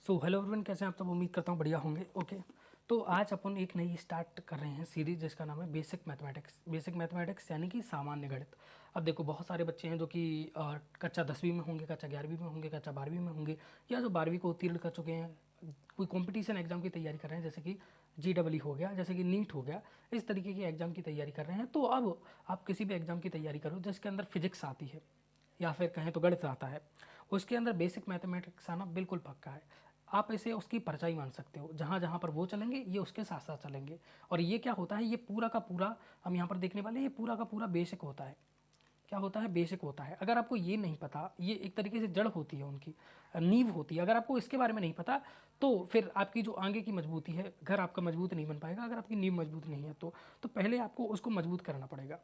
So hello everyone, कैसे हैं आप सब। उम्मीद करता हूँ बढ़िया होंगे। ओके, तो आज अपन एक नई स्टार्ट कर रहे हैं सीरीज जिसका नाम है बेसिक मैथमेटिक्स। बेसिक मैथमेटिक्स यानी कि सामान्य गणित। अब देखो, बहुत सारे बच्चे हैं जो कि कक्षा 10वीं में होंगे, कक्षा 11वीं में होंगे, कक्षा 12वीं में होंगे, या जो 12वीं को उत्तीर्ण कर चुके हैं, कोई कंपटीशन एग्जाम की तैयारी कर रहे हैं, जैसे कि GEE हो गया, जैसे कि नीट हो गया। इस तरीके की एग्जाम की तैयारी कर रहे हैं। तो अब आप किसी भी एग्जाम की तैयारी करो जिसके अंदर फिजिक्स आती है या फिर कहें तो गणित आता है, उसके अंदर बेसिक मैथमेटिक्स आना बिल्कुल पक्का है। आप इसे उसकी परछाई मान सकते हो। जहाँ जहाँ पर वो चलेंगे ये उसके साथ साथ चलेंगे। और ये क्या होता है, ये पूरा का पूरा हम यहाँ पर देखने वाले हैं, ये पूरा का पूरा बेसिक होता है। क्या होता है? बेसिक होता है। अगर आपको ये नहीं पता, ये एक तरीके से जड़ होती है, उनकी नींव होती है। अगर आपको इसके बारे में नहीं पता तो फिर आपकी जो आगे की मजबूती है, घर आपका मजबूत नहीं बन पाएगा। अगर आपकी नींव मजबूत नहीं है तो पहले आपको उसको मजबूत करना पड़ेगा।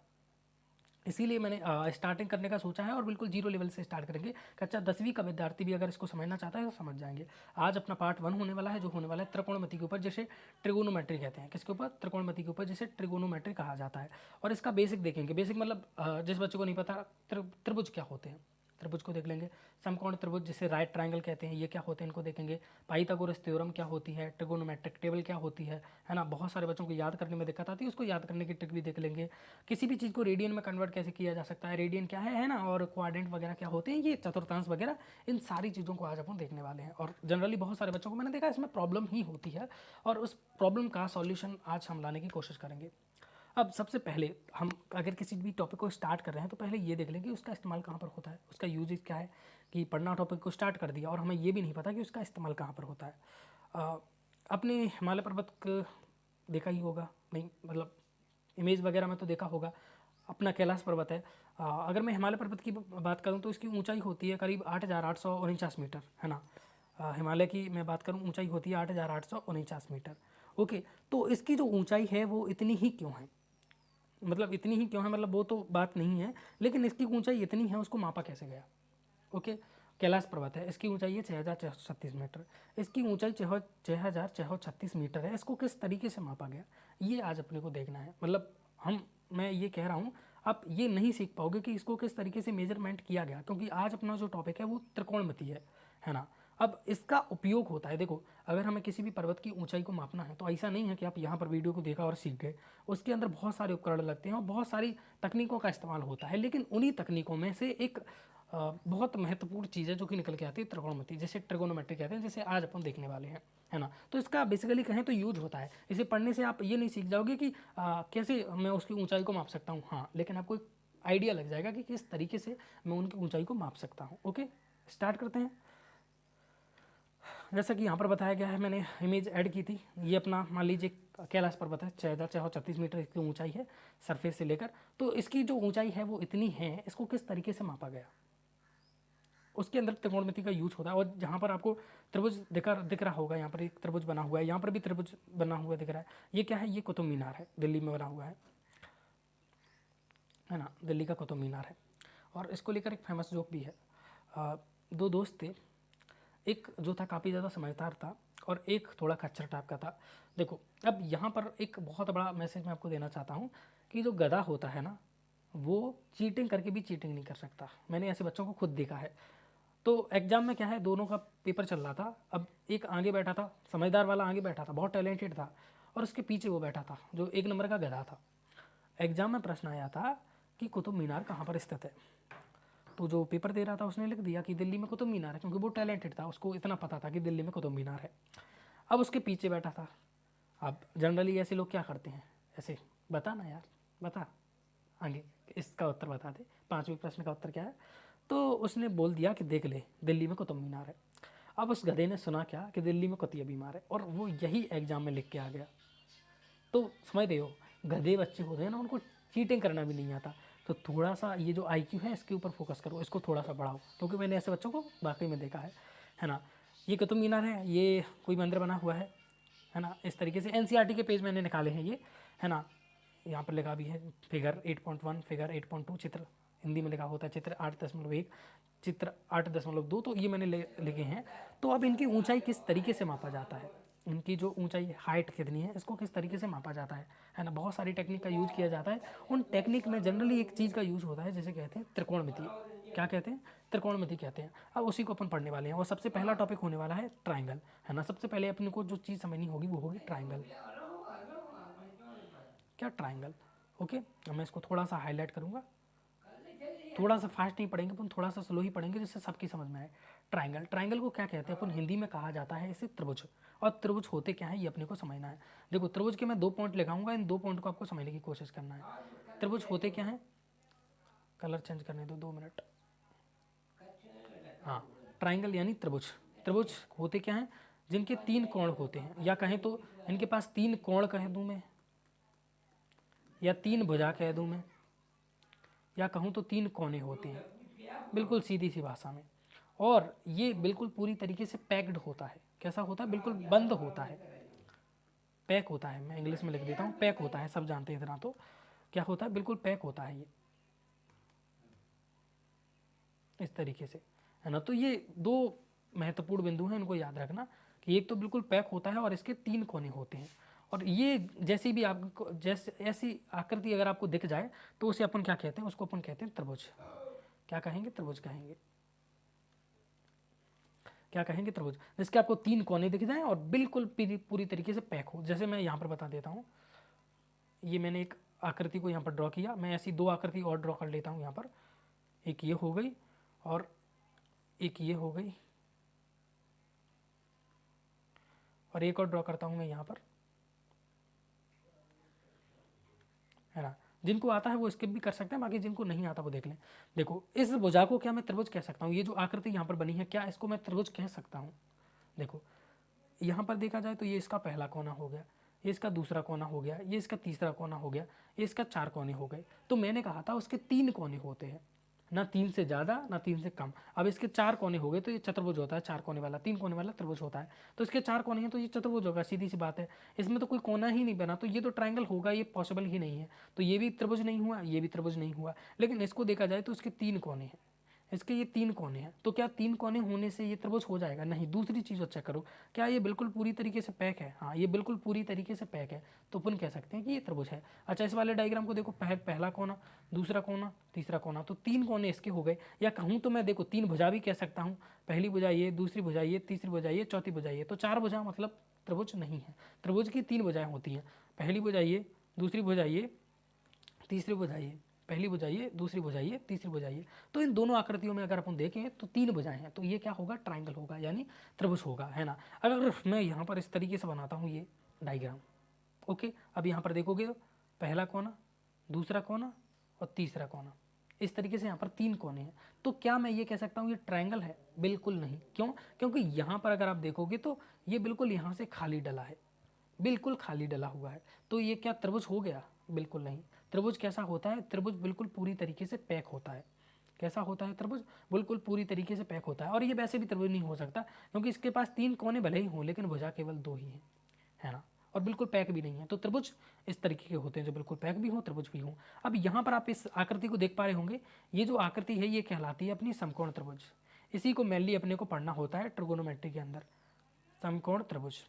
इसीलिए मैंने स्टार्टिंग करने का सोचा है और बिल्कुल जीरो लेवल से स्टार्ट करेंगे। कक्षा 10वीं का विद्यार्थी भी अगर इसको समझना चाहता है तो समझ जाएंगे। आज अपना पार्ट 1 होने वाला है, जो होने वाला है त्रिकोणमिति के ऊपर, जिसे ट्रिगोनोमेट्री कहते हैं। किसके ऊपर? त्रिकोणमिति के ऊपर, जिसे ट्रिगोनोमेट्री कहा जाता है। और इसका बेसिक देखेंगे। बेसिक मतलब जिस बच्चे को नहीं पता त्रिभुज क्या होते हैं, त्रिभुज को देख लेंगे। समकोण त्रिभुज जिसे राइट ट्रायंगल कहते हैं, ये क्या होते हैं इनको देखेंगे। पाइथागोरस थ्योरम क्या होती है, ट्रिगोनोमेट्रिक टेबल क्या होती है ना। बहुत सारे बच्चों को याद करने में दिक्कत आती है, उसको याद करने की ट्रिक भी देख लेंगे। किसी भी चीज़ को रेडियन में कन्वर्ट कैसे किया जा सकता है, रेडियन क्या है ना, और क्वाड्रेंट वगैरह क्या होते हैं, ये चतुर्थांश वगैरह, इन सारी चीज़ों को आज अपन देखने वाले हैं। और जनरली बहुत सारे बच्चों को मैंने देखा इसमें प्रॉब्लम ही होती है, और उस प्रॉब्लम का सॉल्यूशन आज हम लाने की कोशिश करेंगे। अब सबसे पहले हम अगर किसी भी टॉपिक को स्टार्ट कर रहे हैं तो पहले ये देख लें कि उसका इस्तेमाल कहाँ पर होता है, उसका यूज क्या है। कि पढ़ना टॉपिक को स्टार्ट कर दिया और हमें ये भी नहीं पता कि उसका इस्तेमाल कहाँ पर होता है। अपने हिमालय पर्वत को देखा ही होगा, नहीं मतलब इमेज वगैरह में तो देखा होगा। अपना कैलाश पर्वत है। अगर मैं हिमालय पर्वत की बात करूँ तो इसकी ऊंचाई होती है करीब 8,849 मीटर, है ना। हिमालय की मैं बात करूँ, ऊंचाई होती है 8,849 मीटर। ओके, तो इसकी जो ऊंचाई है वो इतनी ही क्यों है, मतलब इतनी ही क्यों है, मतलब वो तो बात नहीं है, लेकिन इसकी ऊंचाई इतनी है, उसको मापा कैसे गया। ओके, कैलाश पर्वत है, इसकी ऊंचाई है 6,636 मीटर। इसकी ऊंचाई 6,636 मीटर है। इसको किस तरीके से मापा गया, ये आज अपने को देखना है। मतलब मैं ये कह रहा हूँ, आप ये नहीं सीख पाओगे कि इसको किस तरीके से मेजरमेंट किया गया, क्योंकि आज अपना जो टॉपिक है वो त्रिकोणमिति है ना। अब इसका उपयोग होता है, देखो अगर हमें किसी भी पर्वत की ऊंचाई को मापना है तो ऐसा नहीं है कि आप यहाँ पर वीडियो को देखा और सीख गए। उसके अंदर बहुत सारे उपकरण लगते हैं और बहुत सारी तकनीकों का इस्तेमाल होता है, लेकिन उन्हीं तकनीकों में से एक बहुत महत्वपूर्ण चीज़ है जो कि निकल के आती है त्रिकोणमिति, जिसे ट्रिगोनोमेट्री कहते हैं, जिसे आज अपन देखने वाले हैं, है ना। तो इसका बेसिकली कहें तो यूज होता है। इसे पढ़ने से आप ये नहीं सीख जाओगे कि कैसे मैं उसकी ऊंचाई को माप सकता हूँ, हाँ, लेकिन आपको एक आइडिया लग जाएगा कि किस तरीके से मैं उनकी ऊंचाई को माप सकता हूँ। ओके, स्टार्ट करते हैं। जैसा कि यहाँ पर बताया गया है, मैंने इमेज ऐड की थी। ये अपना मान लीजिए कैलाश पर्वत है, 6,636 मीटर इसकी ऊंचाई है सरफेस से लेकर। तो इसकी जो ऊंचाई है वो इतनी है, इसको किस तरीके से मापा गया, उसके अंदर त्रिकोणमिति का यूज होता है। और जहाँ पर आपको त्रिभुज दिख रहा होगा, यहाँ पर एक त्रिभुज बना हुआ है, यहाँ पर भी त्रिभुज बना हुआ दिख रहा है। ये क्या है? ये कुतुब मीनार है, दिल्ली में बना हुआ है ना, दिल्ली का कुतुब मीनार है। और इसको लेकर एक फेमस जोक भी है। दो दोस्त थे, एक जो था काफ़ी ज़्यादा समझदार था और एक थोड़ा खच्चर टाइप का था। देखो, अब यहाँ पर एक बहुत बड़ा मैसेज मैं आपको देना चाहता हूँ कि जो गधा होता है ना, वो चीटिंग करके भी चीटिंग नहीं कर सकता। मैंने ऐसे बच्चों को खुद देखा है। तो एग्जाम में क्या है, दोनों का पेपर चल रहा था। अब एक आगे बैठा था, समझदार वाला आगे बैठा था, बहुत टैलेंटेड था, और उसके पीछे वो बैठा था जो एक नंबर का गधा था। एग्जाम में प्रश्न आया था कि कुतुब मीनार कहाँ पर स्थित है। तो जो पेपर दे रहा था उसने लिख दिया कि दिल्ली में कुतुब मीनार है, क्योंकि वो टैलेंटेड था, उसको इतना पता था कि दिल्ली में कुतुब मीनार है। अब उसके पीछे बैठा था। अब जनरली ऐसे लोग क्या करते हैं, ऐसे बता ना यार, बता आगे, इसका उत्तर बता दे, 5वें प्रश्न का उत्तर क्या है। तो उसने बोल दिया कि देख ले, दिल्ली में कुतुब मीनार है। अब उस गधे ने सुना क्या कि दिल्ली में कुतिया बीमार है, और वो यही एग्जाम में लिख के आ गया। तो समझ रहे हो, गधे बच्चे होते हैं ना, उनको चीटिंग करना भी नहीं आता। तो थोड़ा सा ये जो आईक्यू है इसके ऊपर फोकस करो, इसको थोड़ा सा बढ़ाओ, क्योंकि मैंने ऐसे बच्चों को वाकई में देखा है ना। ये कुतुब मीनार है, ये कोई मंदिर बना हुआ है ना। इस तरीके से एनसीईआरटी के पेज मैंने निकाले हैं ये, है ना। यहाँ पर लिखा भी है फिगर 8.1, फिगर 8.2, चित्र हिंदी में लिखा होता है चित्र 8.1, चित्र 8.2, तो ये मैंने लिखे हैं। तो अब इनकी ऊंचाई किस तरीके से मापा जाता है, इनकी जो ऊंचाई हाइट कितनी है, इसको किस तरीके से मापा जाता है ना। बहुत सारी टेक्निक का यूज़ किया जाता है। उन टेक्निक में जनरली एक चीज़ का यूज़ होता है जिसे कहते हैं त्रिकोणमिति। क्या कहते हैं? त्रिकोणमिति कहते हैं। अब उसी को अपन पढ़ने वाले हैं और सबसे पहला टॉपिक होने वाला है ट्राइंगल, है ना। सबसे पहले अपने को जो चीज़ समझनी होगी वो होगी ट्राइंगल। क्या ट्राइंगल, ओके। अब मैं इसको थोड़ा सा हाईलाइट करूँगा, थोड़ा सा फास्ट नहीं पढ़ेंगे अपन, थोड़ा सा स्लो ही पढ़ेंगे जिससे सबकी समझ में आए। ट्राइंगल, ट्राइंगल को क्या कहते हैं अपन हिंदी में, कहा जाता है इसे त्रिभुज। और त्रिभुज होते क्या है ये अपने को समझना है। देखो त्रिभुज के मैं 2 पॉइंट लिखाऊंगा, इन 2 पॉइंट को आपको समझने की कोशिश करना है। त्रिभुज होते क्या है, कलर चेंज करने दो 2 मिनट। हाँ, ट्राइंगल यानी त्रिभुज। त्रिभुज होते क्या हैं, जिनके 3 कोण होते हैं, या कहें तो इनके पास 3 कोण कह दूं मैं, या 3 भुजा कह दूं मैं, या कहूँ तो 3 कोने होते हैं, बिल्कुल सीधी सी भाषा में। और ये बिल्कुल पूरी तरीके से पैक्ड होता है। कैसा होता है, बिल्कुल बंद होता है, पैक होता है। मैं इंग्लिश में लिख देता हूँ, पैक होता है, सब जानते हैं इतना तो। क्या होता है, बिल्कुल पैक होता है ये, इस तरीके से, है ना। तो ये 2 महत्वपूर्ण बिंदु हैं, इनको याद रखना कि एक तो बिल्कुल पैक होता है और इसके 3 कोने होते हैं। और ये जैसी भी आपको जैसे ऐसी आकृति अगर आपको दिख जाए तो उसे अपन क्या कहते हैं, उसको अपन कहते हैं त्रिभुज। क्या कहेंगे, त्रिभुज कहेंगे। क्या कहेंगे, त्रिभुज। जिसके आपको 3 कोने दिख जाएं और बिल्कुल पूरी तरीके से पैक हो। जैसे मैं यहाँ पर बता देता हूँ, ये मैंने एक आकृति को यहाँ पर ड्रॉ किया, मैं ऐसी 2 आकृति और ड्रॉ कर लेता हूँ यहाँ पर। एक ये हो गई और एक ये हो गई, और एक और ड्रॉ करता हूँ मैं यहाँ पर, है ना। जिनको आता है वो स्किप भी कर सकते हैं, बाकी जिनको नहीं आता वो देख लें। देखो इस भुजा को क्या मैं त्रिभुज कह सकता हूँ, ये जो आकृति यहाँ पर बनी है क्या इसको मैं त्रिभुज कह सकता हूँ। देखो यहाँ पर देखा जाए तो ये इसका पहला कोना हो गया, ये इसका दूसरा कोना हो गया, ये इसका तीसरा कोना हो गया, ये इसका 4 कोने हो गए। तो मैंने कहा था उसके 3 कोने होते हैं, ना 3 से ज़्यादा ना 3 से कम। अब इसके 4 कोने हो गए तो ये चतुर्भुज होता है, 4 कोने वाला। 3 कोने वाला त्रिभुज होता है, तो इसके 4 कोने हैं तो ये चतुर्भुज होगा, सीधी सी बात है। इसमें तो कोई कोना ही नहीं बना, तो ये तो ट्राइंगल होगा, ये पॉसिबल ही नहीं है। तो ये भी त्रिभुज नहीं हुआ, ये भी त्रिभुज नहीं हुआ। लेकिन इसको देखा जाए तो इसके 3 कोने हैं, इसके ये 3 कोने हैं। तो क्या 3 कोने होने से ये त्रिभुज हो जाएगा? नहीं। दूसरी चीज़ चेक करो, क्या ये बिल्कुल पूरी तरीके से पैक है? हाँ, ये बिल्कुल पूरी तरीके से पैक है, तो अपन कह सकते हैं कि ये त्रिभुज है। अच्छा, इस वाले डायग्राम को देखो, पहला कोना, दूसरा कोना, तीसरा कोना, तो 3 कोने इसके हो गए। या कहूँ तो मैं देखो 3 भुजा भी कह सकता हूँ, पहली भुजा ये, दूसरी भुजा ये, तीसरी भुजा ये, चौथी भुजा ये। तो 4 भुजा मतलब त्रिभुज नहीं है। त्रिभुज की 3 भुजाएं होती हैं, पहली भुजा ये, दूसरी भुजा ये, तीसरी भुजा ये, पहली भुजा ये, दूसरी भुजा ये, तीसरी भुजा ये। तो इन दोनों आकृतियों में अगर अपन देखें तो 3 भुजाएं हैं, तो ये क्या होगा, ट्राइंगल होगा, यानी त्रिभुज होगा, है ना। अगर मैं यहाँ पर इस तरीके से बनाता हूँ ये डायग्राम, ओके। अब यहाँ पर देखोगे पहला कोना, दूसरा कोना और तीसरा कोना, इस तरीके से यहाँ पर 3 कोने हैं। तो क्या मैं ये कह सकता हूँ ये ट्राइंगल है? बिल्कुल नहीं। क्यों? क्योंकि यहाँ पर अगर आप देखोगे तो ये बिल्कुल यहाँ से खाली डला है, बिल्कुल खाली डला हुआ है। तो ये क्या त्रिभुज हो गया? बिल्कुल नहीं। त्रिभुज कैसा होता है? त्रिभुज बिल्कुल पूरी तरीके से पैक होता है। कैसा होता है त्रिभुज? बिल्कुल पूरी तरीके से पैक होता है। और ये वैसे भी त्रिभुज नहीं हो सकता, क्योंकि इसके पास 3 कोने भले ही हों लेकिन भुजा केवल 2 ही हैं, है ना। और बिल्कुल पैक भी नहीं है। तो त्रिभुज इस तरीके के होते हैं जो बिल्कुल पैक भी हों, त्रिभुज भी हों। अब यहाँ पर आप इस आकृति को देख पा रहे होंगे, ये जो आकृति है ये कहलाती है अपनी समकोण त्रिभुज। इसी को मेनली अपने को पढ़ना होता है ट्रिगोनोमेट्री के अंदर, समकोण त्रिभुज।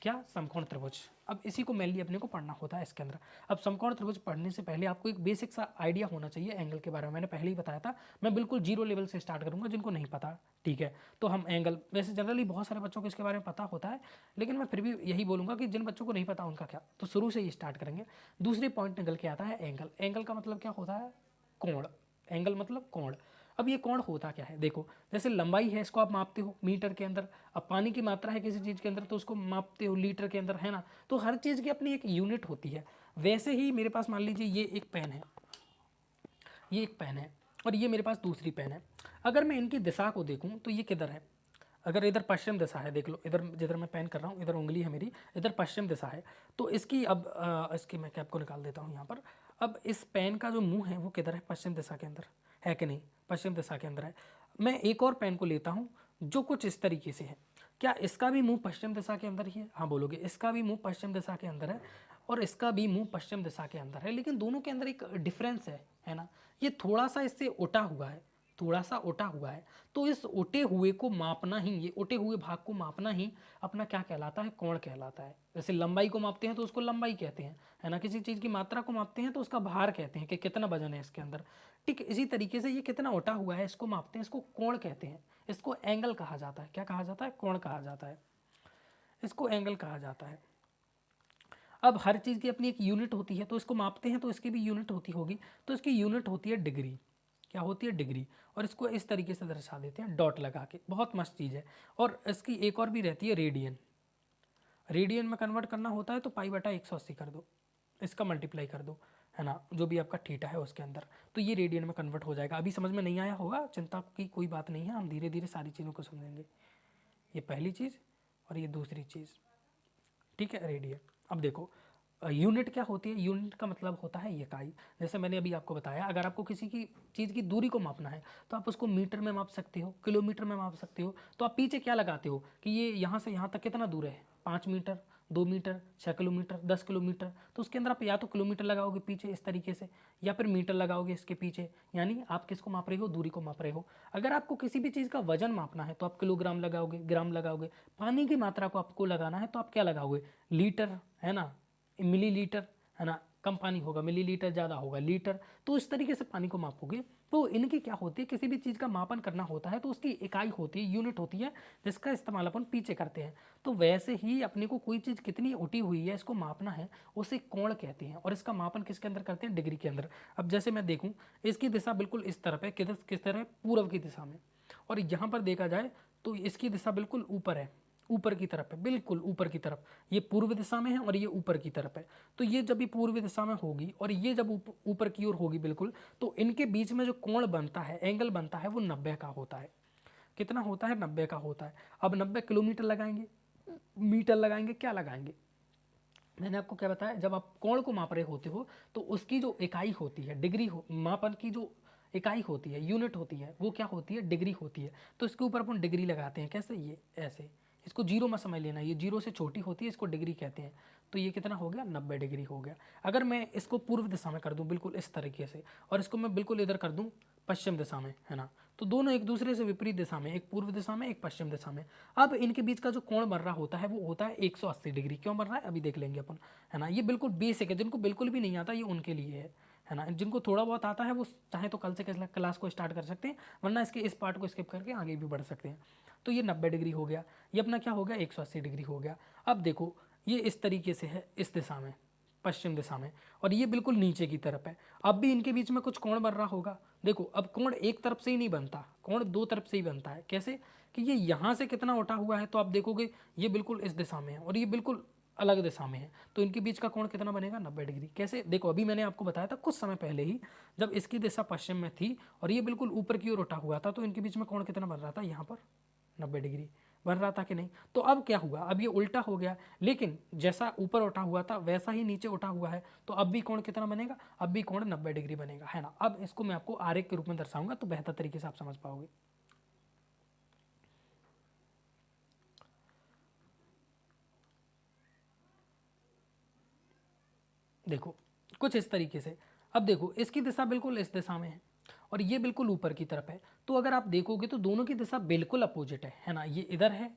क्या? समकोण त्रिभुज। अब इसी को मेनली अपने को पढ़ना होता है इसके अंदर। अब समकोण त्रिभुज पढ़ने से पहले आपको एक बेसिक सा आइडिया होना चाहिए एंगल के बारे में। मैंने पहले ही बताया था, मैं बिल्कुल 0 लेवल से स्टार्ट करूंगा, जिनको नहीं पता, ठीक है। तो हम एंगल, वैसे जनरली बहुत सारे बच्चों को इसके बारे में पता होता है, लेकिन मैं फिर भी यही बोलूँगा कि जिन बच्चों को नहीं पता उनका क्या, तो शुरू से ही स्टार्ट करेंगे। दूसरे पॉइंट निकल के आता है एंगल। एंगल का मतलब क्या होता है? कोण। एंगल मतलब कोण। अब ये कोण होता क्या है? देखो, जैसे लंबाई है इसको आप मापते हो मीटर के अंदर, अब पानी की मात्रा है किसी चीज़ के अंदर तो उसको मापते हो लीटर के अंदर, है ना। तो हर चीज़ की अपनी एक यूनिट होती है। वैसे ही मेरे पास मान लीजिए ये एक पेन है, ये एक पेन है और ये मेरे पास दूसरी पेन है। अगर मैं इनकी दिशा को देखूँ तो ये किधर है? अगर इधर पश्चिम दिशा है, देख लो इधर जिधर मैं पेन कर रहा हूँ, इधर उंगली है मेरी, इधर पश्चिम दिशा है। तो इसकी अब इसकी मैं कैप को निकाल देता हूँ यहाँ पर। अब इस पेन का जो मुंह है वो किधर है? पश्चिम दिशा के अंदर है कि नहीं? पश्चिम दिशा के अंदर है। मैं एक और पेन को लेता हूँ जो कुछ इस तरीके से है। क्या इसका भी मुंह पश्चिम दिशा के अंदर ही है? हाँ बोलोगे, इसका भी मुंह पश्चिम दिशा के अंदर है और इसका भी मुंह पश्चिम दिशा के अंदर है, लेकिन दोनों के अंदर एक डिफरेंस है ना। ये थोड़ा सा इससे उठा हुआ है, थोड़ा सा उठा हुआ है, तो इस उठे हुए को मापना ही, ये उठे हुए भाग को मापना ही अपना क्या कहलाता है, कोण कहलाता है। जैसे लंबाई को मापते हैं तो उसको लंबाई कहते हैं, है ना। किसी चीज़ की मात्रा को मापते हैं तो उसका भार कहते हैं कि कितना वजन है इसके अंदर। ठीक इसी तरीके से ये कितना उठा हुआ है इसको मापते हैं, इसको कोण कहते हैं। इसको एंगल कहा जाता है। क्या कहा जाता है? कोण कहा जाता है। इसको एंगल कहा जाता है। अब हर चीज़ की अपनी एक यूनिट होती है, तो इसको मापते हैं तो इसकी भी यूनिट होती होगी, तो इसकी यूनिट होती है डिग्री। क्या होती है? डिग्री। और इसको इस तरीके से दर्शा देते हैं डॉट लगा के। बहुत मस्त चीज़ है। और इसकी एक और भी रहती है रेडियन। रेडियन में कन्वर्ट करना होता है तो π/180 कर दो, इसका मल्टीप्लाई कर दो, है ना, जो भी आपका थीटा है उसके अंदर, तो ये रेडियन में कन्वर्ट हो जाएगा। अभी समझ में नहीं आया होगा, चिंता की कोई बात नहीं है, हम धीरे धीरे सारी चीज़ों को समझेंगे। ये पहली चीज़ और ये दूसरी चीज़, ठीक है, रेडियन। अब देखो यूनिट क्या होती है? यूनिट का मतलब होता है इकाई। जैसे मैंने अभी आपको बताया, अगर आपको किसी की चीज़ की दूरी को मापना है तो आप उसको मीटर में माप सकते हो, किलोमीटर में माप सकते हो। तो आप पीछे क्या लगाते हो कि ये यहाँ से यहाँ तक कितना दूर है, 5 मीटर, 2 मीटर, 6 किलोमीटर, 10 किलोमीटर, तो उसके अंदर आप या तो किलोमीटर लगाओगे पीछे इस तरीके से, या फिर मीटर लगाओगे इसके पीछे, यानी आप किसको माप रहे हो? दूरी को माप रहे हो। अगर आपको किसी भी चीज़ का वजन मापना है तो आप किलोग्राम लगाओगे, ग्राम लगाओगे। पानी की मात्रा को आपको लगाना है तो आप क्या लगाओगे? लीटर, है ना, मिलीलीटर, है ना, कम पानी होगा, मिलीलीटर ज़्यादा होगा, लीटर। तो इस तरीके से पानी को मापोगे। तो इनकी क्या होती है, किसी भी चीज़ का मापन करना होता है तो उसकी इकाई होती है, यूनिट होती है, जिसका इस्तेमाल अपन पीछे करते हैं। तो वैसे ही अपने को कोई चीज़ कितनी उठी हुई है इसको मापना है, उसे कोण कहते हैं। और इसका मापन किसके अंदर करते हैं? डिग्री के अंदर। अब जैसे मैं देखूँ, इसकी दिशा बिल्कुल इस तरफ है, किस तरह? पूर्व की दिशा में। और यहाँ पर देखा जाए तो इसकी दिशा बिल्कुल ऊपर है, ऊपर की तरफ है, बिल्कुल ऊपर की तरफ। ये पूर्व दिशा में है और ये ऊपर की तरफ है। तो ये जब भी पूर्व दिशा में होगी और ये जब ऊपर की ओर होगी बिल्कुल, तो इनके बीच में जो कोण बनता है, एंगल बनता है, वो 90 का होता है। कितना होता है? 90 का होता है। अब 90 किलोमीटर लगाएंगे, मीटर लगाएंगे, क्या लगाएंगे? मैंने आपको क्या बताया, जब आप कोण को माप रहे होते हो तो उसकी जो इकाई होती है, डिग्री हो, मापन की जो इकाई होती है, यूनिट होती है, वो क्या होती है? डिग्री होती है। तो इसके ऊपर अपन डिग्री लगाते हैं। कैसे? ये ऐसे। इसको जीरो में समझ लेना, ये जीरो से छोटी होती है, इसको डिग्री कहते हैं। तो ये कितना हो गया? 90 डिग्री हो गया। अगर मैं इसको पूर्व दिशा में कर दूं बिल्कुल इस तरीके से, और इसको मैं बिल्कुल इधर कर दूं पश्चिम दिशा में, है ना, तो दोनों एक दूसरे से विपरीत दिशा में, एक पूर्व दिशा में, एक पश्चिम दिशा में। अब इनके बीच का जो कोण बन रहा होता है वो होता है 180 डिग्री। क्यों बन रहा है? अभी देख लेंगे अपन, है ना। ये बिल्कुल बेसिक है, जिनको बिल्कुल भी नहीं आता ये उनके लिए है ना। जिनको थोड़ा बहुत आता है वो चाहे तो कल से क्लास को स्टार्ट कर सकते हैं, वरना इसके इस पार्ट को स्किप करके आगे भी बढ़ सकते हैं। तो ये 90 डिग्री हो गया, ये अपना क्या हो गया? 180 डिग्री हो गया। अब देखो ये इस तरीके से है, इस दिशा में, पश्चिम दिशा में, और ये बिल्कुल नीचे की तरफ है। अब भी इनके बीच में कुछ कोण बन रहा होगा। देखो अब कोण एक तरफ से ही नहीं बनता, कोण दो तरफ से ही बनता है। कैसे? कि ये यहाँ से कितना उठा हुआ है, तो आप देखोगे ये बिल्कुल इस दिशा में है और ये बिल्कुल अलग दिशा में है, तो इनके बीच का कोण कितना बनेगा? 90 डिग्री। कैसे? देखो अभी मैंने आपको बताया था कुछ समय पहले ही, जब इसकी दिशा पश्चिम में थी और ये बिल्कुल ऊपर की ओर उठा हुआ था, तो इनके बीच में कोण कितना बन रहा था? यहाँ पर 90 डिग्री बन रहा था कि नहीं? तो अब क्या हुआ? अब ये उल्टा हो गया, लेकिन जैसा ऊपर उठा हुआ था वैसा ही नीचे उठा हुआ है, तो अब भी कोण कितना बनेगा? अब भी कोण 90 डिग्री बनेगा, है ना। अब इसको मैं आपको आरेख के रूप में दर्शाऊंगा तो बेहतर तरीके से आप समझ पाओगे। देखो कुछ इस तरीके से। अब देखो इसकी दिशा बिल्कुल इस दिशा में है और ये बिल्कुल ऊपर की तरफ है, तो अगर आप देखोगे तो दोनों की दिशा बिल्कुल अपोजिट है ना। ये इधर है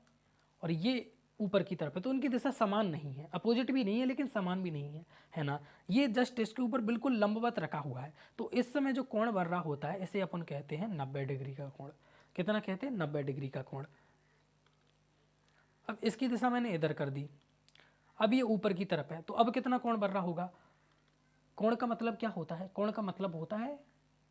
और ये ऊपर की तरफ है, तो उनकी दिशा समान नहीं है, अपोजिट भी नहीं है लेकिन समान भी नहीं है ना। ये जस्ट इसके ऊपर बिल्कुल लंबवत रखा हुआ है, तो इस समय जो कोण बन रहा होता है इसे अपन कहते हैं 90 डिग्री का कोण। कितना कहते हैं? 90 डिग्री का कोण। अब इसकी दिशा मैंने इधर कर दी, अब ये ऊपर की तरफ है, तो अब कितना कोण बन रहा होगा? कोण का मतलब क्या होता है? कोण का मतलब होता है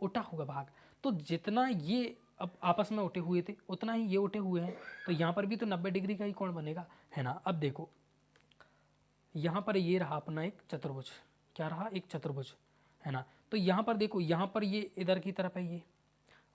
उठा हुआ भाग। तो जितना ये अब आपस में उठे हुए थे उतना ही ये उठे हुए हैं, तो यहाँ पर भी तो 90 डिग्री का ही कोण बनेगा, है ना। अब देखो यहाँ पर ये रहा अपना एक चतुर्भुज, क्या रहा? एक चतुर्भुज, है ना। तो यहाँ पर देखो, यहाँ पर ये इधर की तरफ है ये,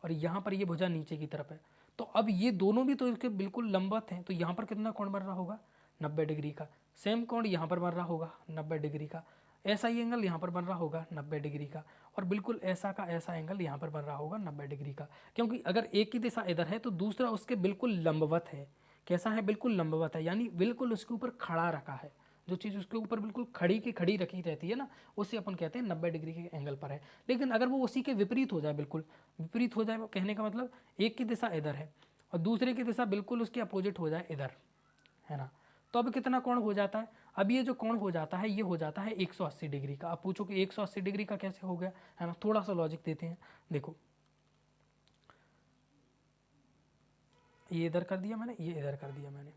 और यहाँ पर ये भुजा नीचे की तरफ है, तो अब ये दोनों भी तो इसके बिल्कुल लंबवत हैं, तो यहाँ पर कितना कोण बन रहा होगा? 90 डिग्री का। सेम कोण यहाँ पर बन रहा होगा 90 डिग्री का। ऐसा ही एंगल यहाँ पर बन रहा होगा 90 डिग्री का, और बिल्कुल ऐसा का ऐसा एंगल यहाँ पर बन रहा होगा 90 डिग्री का। क्योंकि अगर एक की दिशा इधर है तो दूसरा उसके बिल्कुल लंबवत है। कैसा है? बिल्कुल लंबवत है, यानी बिल्कुल उसके ऊपर खड़ा रखा है, जो चीज़ उसके ऊपर बिल्कुल खड़ी की खड़ी रखी रहती है ना, उसे अपन कहते हैं 90 डिग्री के एंगल पर है। लेकिन अगर वो उसी के विपरीत हो जाए, बिल्कुल विपरीत हो जाए, कहने का मतलब एक की दिशा इधर है और दूसरे की दिशा बिल्कुल उसके अपोजिट हो जाए इधर, है ना, तो अब कितना कोण हो जाता है? अब ये जो कोण हो जाता है ये हो जाता है 180 डिग्री का। अब पूछो कि 180 डिग्री का कैसे हो गया, है ना, थोड़ा सा लॉजिक देते हैं। देखो ये इधर कर दिया मैंने, ये इधर कर दिया मैंने,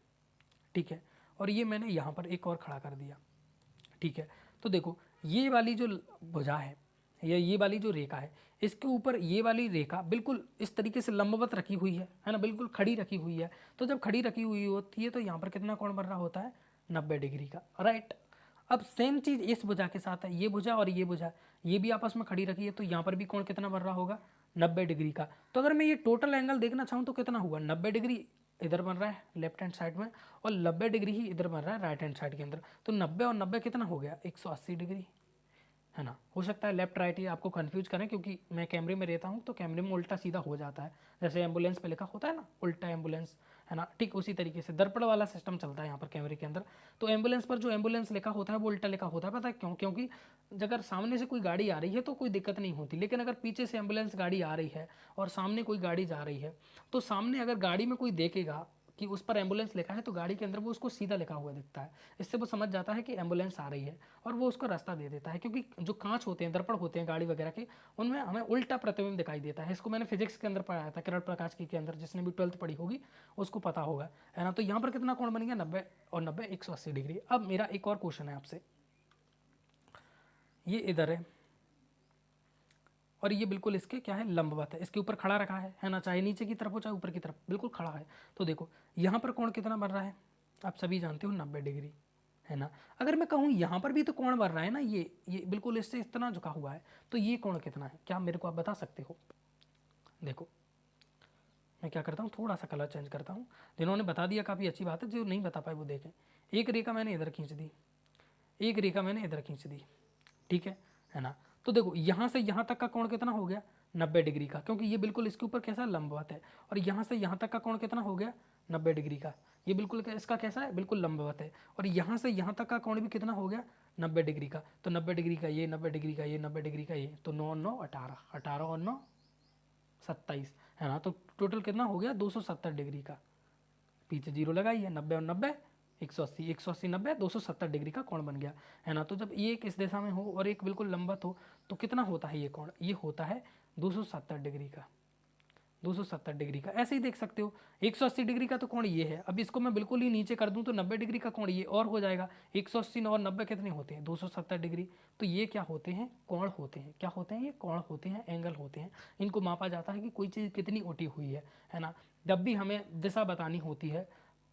ठीक है, और ये मैंने यहाँ पर एक और खड़ा कर दिया, ठीक है। तो देखो ये वाली जो भुजा है या ये वाली जो रेखा है, इसके ऊपर ये वाली रेखा बिल्कुल इस तरीके से लंबवत रखी हुई है ना, बिल्कुल खड़ी रखी हुई है। तो जब खड़ी रखी हुई होती है तो यहाँ पर कितना कोण बन रहा होता है? 90 डिग्री का, राइट। अब सेम चीज़ इस भुजा के साथ है, ये भुजा और ये भुजा, ये भी आपस में खड़ी रखी है, तो यहाँ पर भी कोण कितना बन रहा होगा? 90 डिग्री का। तो अगर मैं ये टोटल एंगल देखना चाहूँ तो कितना हुआ? 90 डिग्री इधर बन रहा है लेफ्ट हैंड साइड में और 90 डिग्री ही इधर बन रहा है राइट हैंड साइड के अंदर। तो 90 और 90 कितना हो गया? 180 डिग्री, है ना। हो सकता है लेफ्ट राइट ही आपको कंफ्यूज करें, क्योंकि मैं कैमरे में रहता हूँ तो कैमरे में उल्टा सीधा हो जाता है, जैसे एम्बुलेंस पे लिखा होता है ना उल्टा एम्बुलेंस, है ना, ठीक उसी तरीके से दर्पण वाला सिस्टम चलता है यहाँ पर कैमरे के अंदर। तो एम्बुलेंस पर जो एम्बुलेंस लिखा होता है वो उल्टा लिखा होता है, पता है क्यों? क्योंकि अगर सामने से कोई गाड़ी आ रही है तो कोई दिक्कत नहीं होती, लेकिन अगर पीछे से एम्बुलेंस गाड़ी आ रही है और सामने कोई गाड़ी जा रही है, तो सामने अगर गाड़ी में कोई देखेगा कि उस पर एम्बुलेंस लिखा है तो गाड़ी के अंदर वो उसको सीधा लिखा हुआ दिखता है। इससे वो समझ जाता है कि एम्बुलेंस आ रही है और वो उसको रास्ता दे देता है, क्योंकि जो कांच होते हैं, दर्पण होते हैं गाड़ी वगैरह के, उनमें हमें उल्टा प्रतिबिंब दिखाई देता है। इसको मैंने फिजिक्स के अंदर पढ़ाया था, किरण प्रकाश की के अंदर, जिसने भी 12th पढ़ी होगी उसको पता होगा, है ना। तो यहाँ पर कितना कोण बन गया? 90 और 90 180 डिग्री। अब मेरा एक और क्वेश्चन है आपसे, ये इधर है और ये बिल्कुल इसके क्या है? लंबवत है, इसके ऊपर खड़ा रखा है ना, चाहे नीचे की तरफ हो चाहे ऊपर की तरफ, बिल्कुल खड़ा है। तो देखो यहाँ पर कोण कितना बन रहा है? आप सभी जानते हो 90 डिग्री, है ना। अगर मैं कहूँ यहाँ पर भी तो कोण बन रहा है ना, ये बिल्कुल इससे इस तरह झुका हुआ है, तो ये कोण कितना है? क्या मेरे को आप बता सकते हो? देखो मैं क्या करता हूँ, थोड़ा सा कलर चेंज करता हूँ। जिन्होंने बता दिया काफ़ी अच्छी बात है, जो नहीं बता पाए वो देखें। एक रेखा मैंने इधर खींच दी, एक रेखा मैंने इधर खींच दी, ठीक है ना। तो देखो यहाँ से यहाँ तक का कोण कितना हो गया? 90 डिग्री का, क्योंकि ये बिल्कुल इसके ऊपर कैसा लंबवत है। और यहाँ से यहाँ तक का कोण कितना हो गया? 90 डिग्री का। ये बिल्कुल इसका कैसा है? बिल्कुल लंबवत है। और यहाँ से यहाँ तक का कोण भी कितना हो गया? 90 डिग्री का। तो 90 डिग्री का ये, 90 डिग्री का ये, 90 डिग्री का ये, तो 9 9 18, 18 और 9 27, है ना। तो टोटल कितना हो गया? 270 डिग्री का। पीछे जीरो लगाइए, 90 और 90 180, 180 90 270 डिग्री का कोण बन गया, है ना। तो जब ये एक इस दिशा में हो और एक बिल्कुल लंबवत हो तो कितना होता है ये कोण? ये होता है 270 डिग्री का, 270 डिग्री का। ऐसे ही देख सकते हो 180 डिग्री का तो कोण ये है। अब इसको मैं बिल्कुल ही नीचे कर दूं तो 90 डिग्री का कोण ये और हो जाएगा। 180 और 90 कितने होते हैं? 270 डिग्री। तो ये क्या होते हैं? कोण होते हैं। क्या होते हैं? ये कोण होते हैं, एंगल होते हैं। इनको मापा जाता है कि कोई चीज़ कितनी उठी हुई है ना। जब भी हमें दिशा बतानी होती है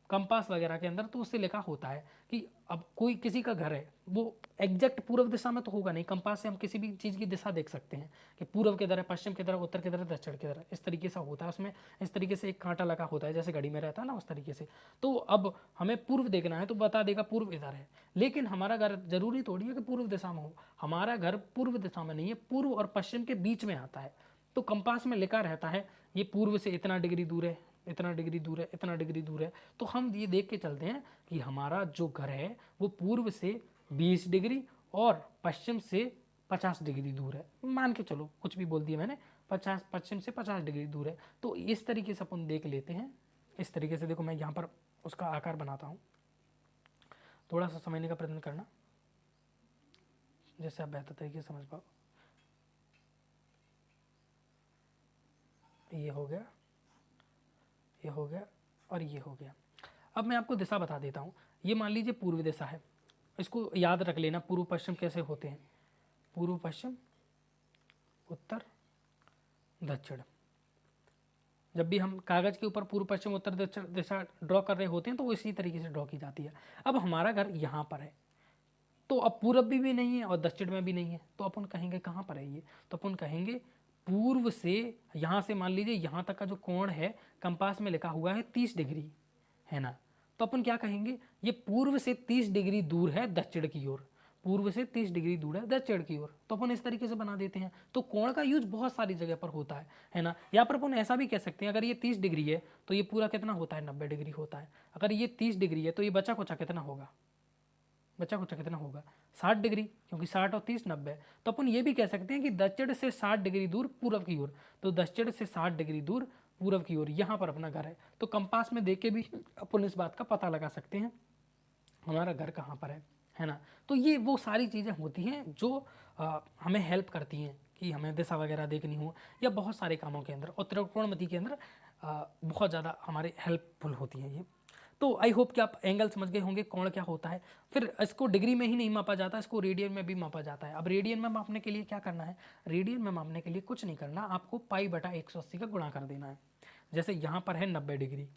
कंपास वगैरह के अंदर, तो उससे लिखा होता है कि अब कोई किसी का घर है, वो एग्जैक्ट पूर्व दिशा में तो होगा नहीं। कंपास से हम किसी भी चीज़ की दिशा देख सकते हैं कि पूर्व की तरह, पश्चिम की तरह, उत्तर की तरह, दक्षिण की तरह, इस तरीके से होता है। उसमें इस तरीके से एक कांटा लगा होता है, जैसे घड़ी में रहता है ना, उस तरीके से। तो अब हमें पूर्व देखना है तो बता देगा पूर्व इधर है, लेकिन हमारा घर जरूरी थोड़ी है कि पूर्व दिशा में हो। हमारा घर पूर्व दिशा में नहीं है, पूर्व और पश्चिम के बीच में आता है। तो कंपास में लिखा रहता है ये पूर्व से इतना डिग्री दूर है, इतना डिग्री दूर है, इतना डिग्री दूर है। तो हम ये देख के चलते हैं कि हमारा जो घर है वो पूर्व से 20 डिग्री और पश्चिम से 50 डिग्री दूर है। मान के चलो, कुछ भी बोल दिया मैंने, 50 पश्चिम से 50 डिग्री दूर है। तो इस तरीके से अपन देख लेते हैं। इस तरीके से देखो, मैं यहाँ पर उसका आकार बनाता हूँ, थोड़ा सा समझने का प्रयत्न करना जैसे आप बेहतर तरीके से समझ पाओ। ये हो गया, ये हो गया और ये हो गया। अब मैं आपको दिशा बता देता हूँ। ये मान लीजिए पूर्व दिशा है, इसको याद रख लेना। पूर्व पश्चिम कैसे होते हैं? पूर्व पश्चिम, उत्तर दक्षिण। जब भी हम कागज़ के ऊपर पूर्व पश्चिम उत्तर दक्षिण दिशा ड्रॉ कर रहे होते हैं तो वो इसी तरीके से ड्रॉ की जाती है। अब हमारा घर यहाँ पर है, तो अब पूरब भी नहीं है और दक्षिण में भी नहीं है, तो अपन कहेंगे कहाँ पर है ये? तो अपन कहेंगे पूर्व से, यहाँ से मान लीजिए यहाँ तक का जो कोण है कंपास में लिखा हुआ है 30 डिग्री, है ना। तो अपन क्या कहेंगे? ये पूर्व से 30 डिग्री दूर है दक्षिण की ओर, पूर्व से 30 डिग्री दूर है दक्षिण की ओर। तो अपन इस तरीके से बना देते हैं। तो कोण का यूज बहुत सारी जगह पर होता है ना। यहाँ पर अपन ऐसा भी कह सकते हैं, अगर ये 30 डिग्री है तो ये पूरा कितना होता है? 90 डिग्री होता है। अगर ये 30 डिग्री है तो ये बचा कुचा कितना होगा? बचा कुछ कितना होगा 60 डिग्री, क्योंकि 60 और 30 90। तो अपन ये भी कह सकते हैं कि दक्षिण से 60 डिग्री दूर पूर्व की ओर, तो दक्षिण से 60 डिग्री दूर पूर्व की ओर यहाँ पर अपना घर है। तो कंपास में देख के भी अपन इस बात का पता लगा सकते हैं हमारा घर कहाँ पर है ना। तो ये वो सारी चीज़ें होती हैं जो हमें हेल्प करती हैं कि हमें दिशा वगैरह देखनी हो या बहुत सारे कामों के अंदर, और त्रिकोणमिति के अंदर बहुत ज़्यादा हमारे हेल्पफुल होती हैं ये। तो आई होप कि आप एंगल समझ गए होंगे कोण क्या होता है। फिर इसको डिग्री में ही नहीं मापा जाता, इसको रेडियन में भी मापा जाता है। अब रेडियन में मापने के लिए क्या करना है, रेडियन में मापने के लिए कुछ नहीं करना, आपको पाई बटा 180 का गुणा कर देना है। जैसे यहाँ पर है 90 डिग्री,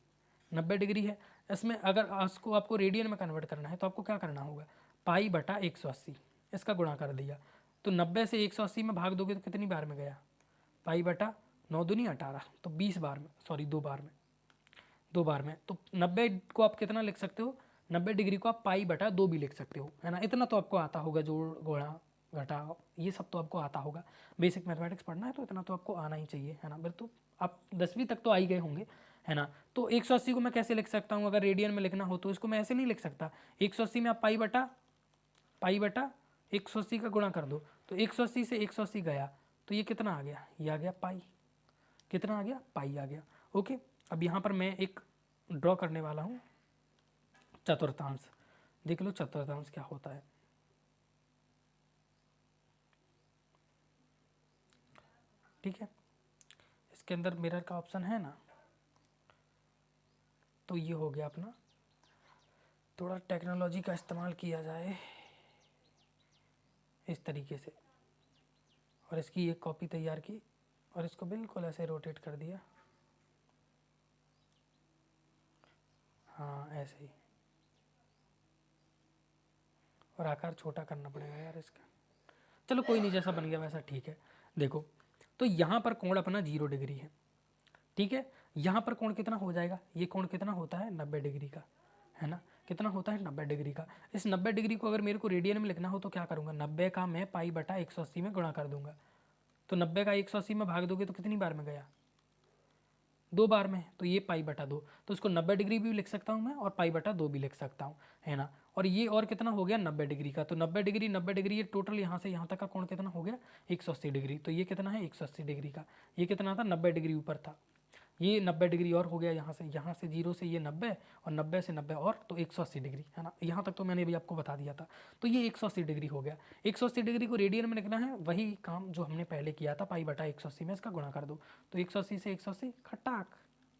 90 डिग्री है, इसमें अगर इसको आपको रेडियन में कन्वर्ट करना है तो आपको क्या करना होगा, पाई बटा 180 इसका गुणा कर दिया। तो 90 से 180 में भाग दोगे तो कितनी बार में गया, पाई बटा 9 दूनी 18, तो 20 बार में, सॉरी 2 बार में, 2 बार में। तो 90 को आप कितना लिख सकते हो, 90 डिग्री को आप पाई बटा 2 भी लिख सकते हो, है ना। इतना तो आपको आता होगा, जोड़ गुणा घटा ये सब तो आपको आता होगा। बेसिक मैथमेटिक्स पढ़ना है तो इतना तो आपको आना ही चाहिए, है ना। फिर तो आप 10वीं तक तो आ ही गए होंगे, है ना। तो 180 को मैं कैसे लिख सकता हूँ, अगर रेडियन में लिखना हो तो इसको मैं ऐसे नहीं लिख सकता। 180 में आप पाई बटा 180 का गुणा कर दो, तो 180 से 180 गया तो ये कितना आ गया, ये आ गया पाई, कितना आ गया, पाई आ गया। ओके, अब यहाँ पर मैं एक ड्रॉ करने वाला हूँ चतुर्थांश, देख लो चतुर्थांश क्या होता है। ठीक है, इसके अंदर मिरर का ऑप्शन है ना, तो ये हो गया अपना, थोड़ा टेक्नोलॉजी का इस्तेमाल किया जाए इस तरीके से, और इसकी एक कॉपी तैयार की और इसको बिल्कुल ऐसे रोटेट कर दिया, हाँ ऐसे ही, और आकार छोटा करना पड़ेगा यार इसका, चलो कोई नहीं, जैसा बन गया वैसा ठीक है। देखो तो यहाँ पर कोण अपना 0 डिग्री है, ठीक है। यहाँ पर कोण कितना हो जाएगा, ये कोण कितना होता है 90 डिग्री का, है ना, कितना होता है 90 डिग्री का। इस 90 डिग्री को अगर मेरे को रेडियन में लिखना हो तो क्या करूँगा, 90 का मैं पाई बटा 180 में गुणा कर दूंगा। तो 90 का 180 में भाग दोगे तो कितनी बार में गया, 2 बार में, तो ये पाई बटा 2, तो इसको 90 डिग्री भी लिख सकता हूँ मैं और पाई बटा 2 भी लिख सकता हूँ, है ना। और ये और कितना हो गया 90 डिग्री का, तो 90 डिग्री ये टोटल यहाँ से यहाँ तक का कोण कितना हो गया 180 डिग्री, तो ये कितना है 180 डिग्री का, ये कितना था 90 डिग्री ऊपर था, ये 90 डिग्री और हो गया यहाँ से 0 से ये 90 और 90 से 90 और, तो 180 डिग्री, है ना। यहाँ तक तो मैंने भी आपको बता दिया था, तो ये 180 डिग्री हो गया। 180 डिग्री को रेडियन में लिखना है, वही काम जो हमने पहले किया था, पाई बटा 180 में इसका गुणा कर दो, तो 180 से 180 खटाक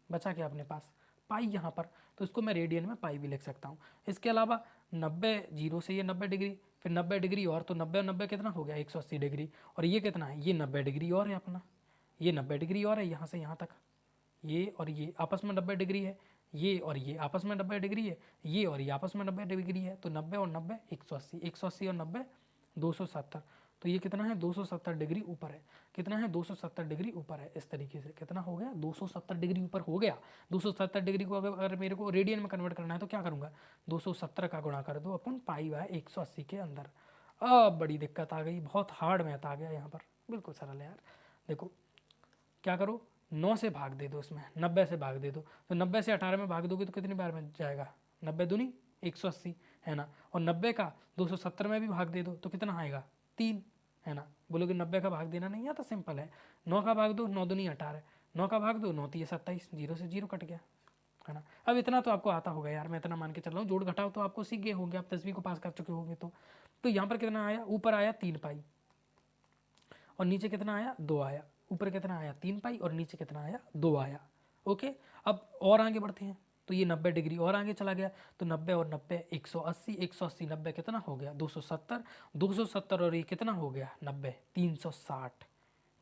बचा क्या अपने पास पाई यहाँ पर, तो इसको मैं रेडियन में पाई भी लिख सकता हूँ। इसके अलावा 90 0 से ये 90 डिग्री, फिर 90 डिग्री और, तो 90 और 90 कितना हो गया 180 डिग्री, और ये कितना है, ये 90 डिग्री और है अपना, ये 90 डिग्री और है यहाँ से यहाँ तक, ये और ये आपस में 90 डिग्री है, ये और ये आपस में 90 डिग्री है, ये और ये आपस में 90 डिग्री है, तो 90 और 90 180, 180 और 90 270, तो ये कितना है 270 डिग्री ऊपर है, कितना है 270 डिग्री ऊपर है। इस तरीके से कितना हो गया 270 डिग्री ऊपर हो गया। 270 डिग्री को अगर मेरे को रेडियन में कन्वर्ट करना है तो क्या करूँगा, 270 का गुणा कर दो अपन पाई बाय 180 के अंदर। अब बड़ी दिक्कत आ गई, बहुत हार्ड मैथ आ गया यहाँ पर, बिल्कुल सरल है यार। देखो क्या करो, 9 से भाग दे दो, इसमें 90 से भाग दे दो, तो 90 से 18 में भाग दोगे तो कितनी बार में जाएगा, 90 दूनी 180, है ना। और 90 का 270 में भी भाग दे दो तो कितना आएगा 3, है ना। बोलोगे 90 का भाग देना नहीं आता, सिंपल है, 9 का भाग दो 9 दूनी 18, 9 का भाग दो 9 3 27, 0 से 0 कट गया, है ना। अब इतना तो आपको आता होगा यार, मैं इतना मान के चल रहा हूँ, जोड़ घटाओ तो आपको सीख गए होंगे, आप 10वीं को पास कर चुके होंगे। तो यहाँ पर कितना आया, ऊपर आया 3 पाई और नीचे कितना आया 2 आया, ऊपर कितना आया 3 पाई और नीचे कितना आया 2 आया। ओके, अब और आगे बढ़ते हैं, तो ये 90 डिग्री और आगे चला गया, तो 90 और 90 180, 180 90 कितना हो गया 270, 270 और ये कितना हो गया 90 360,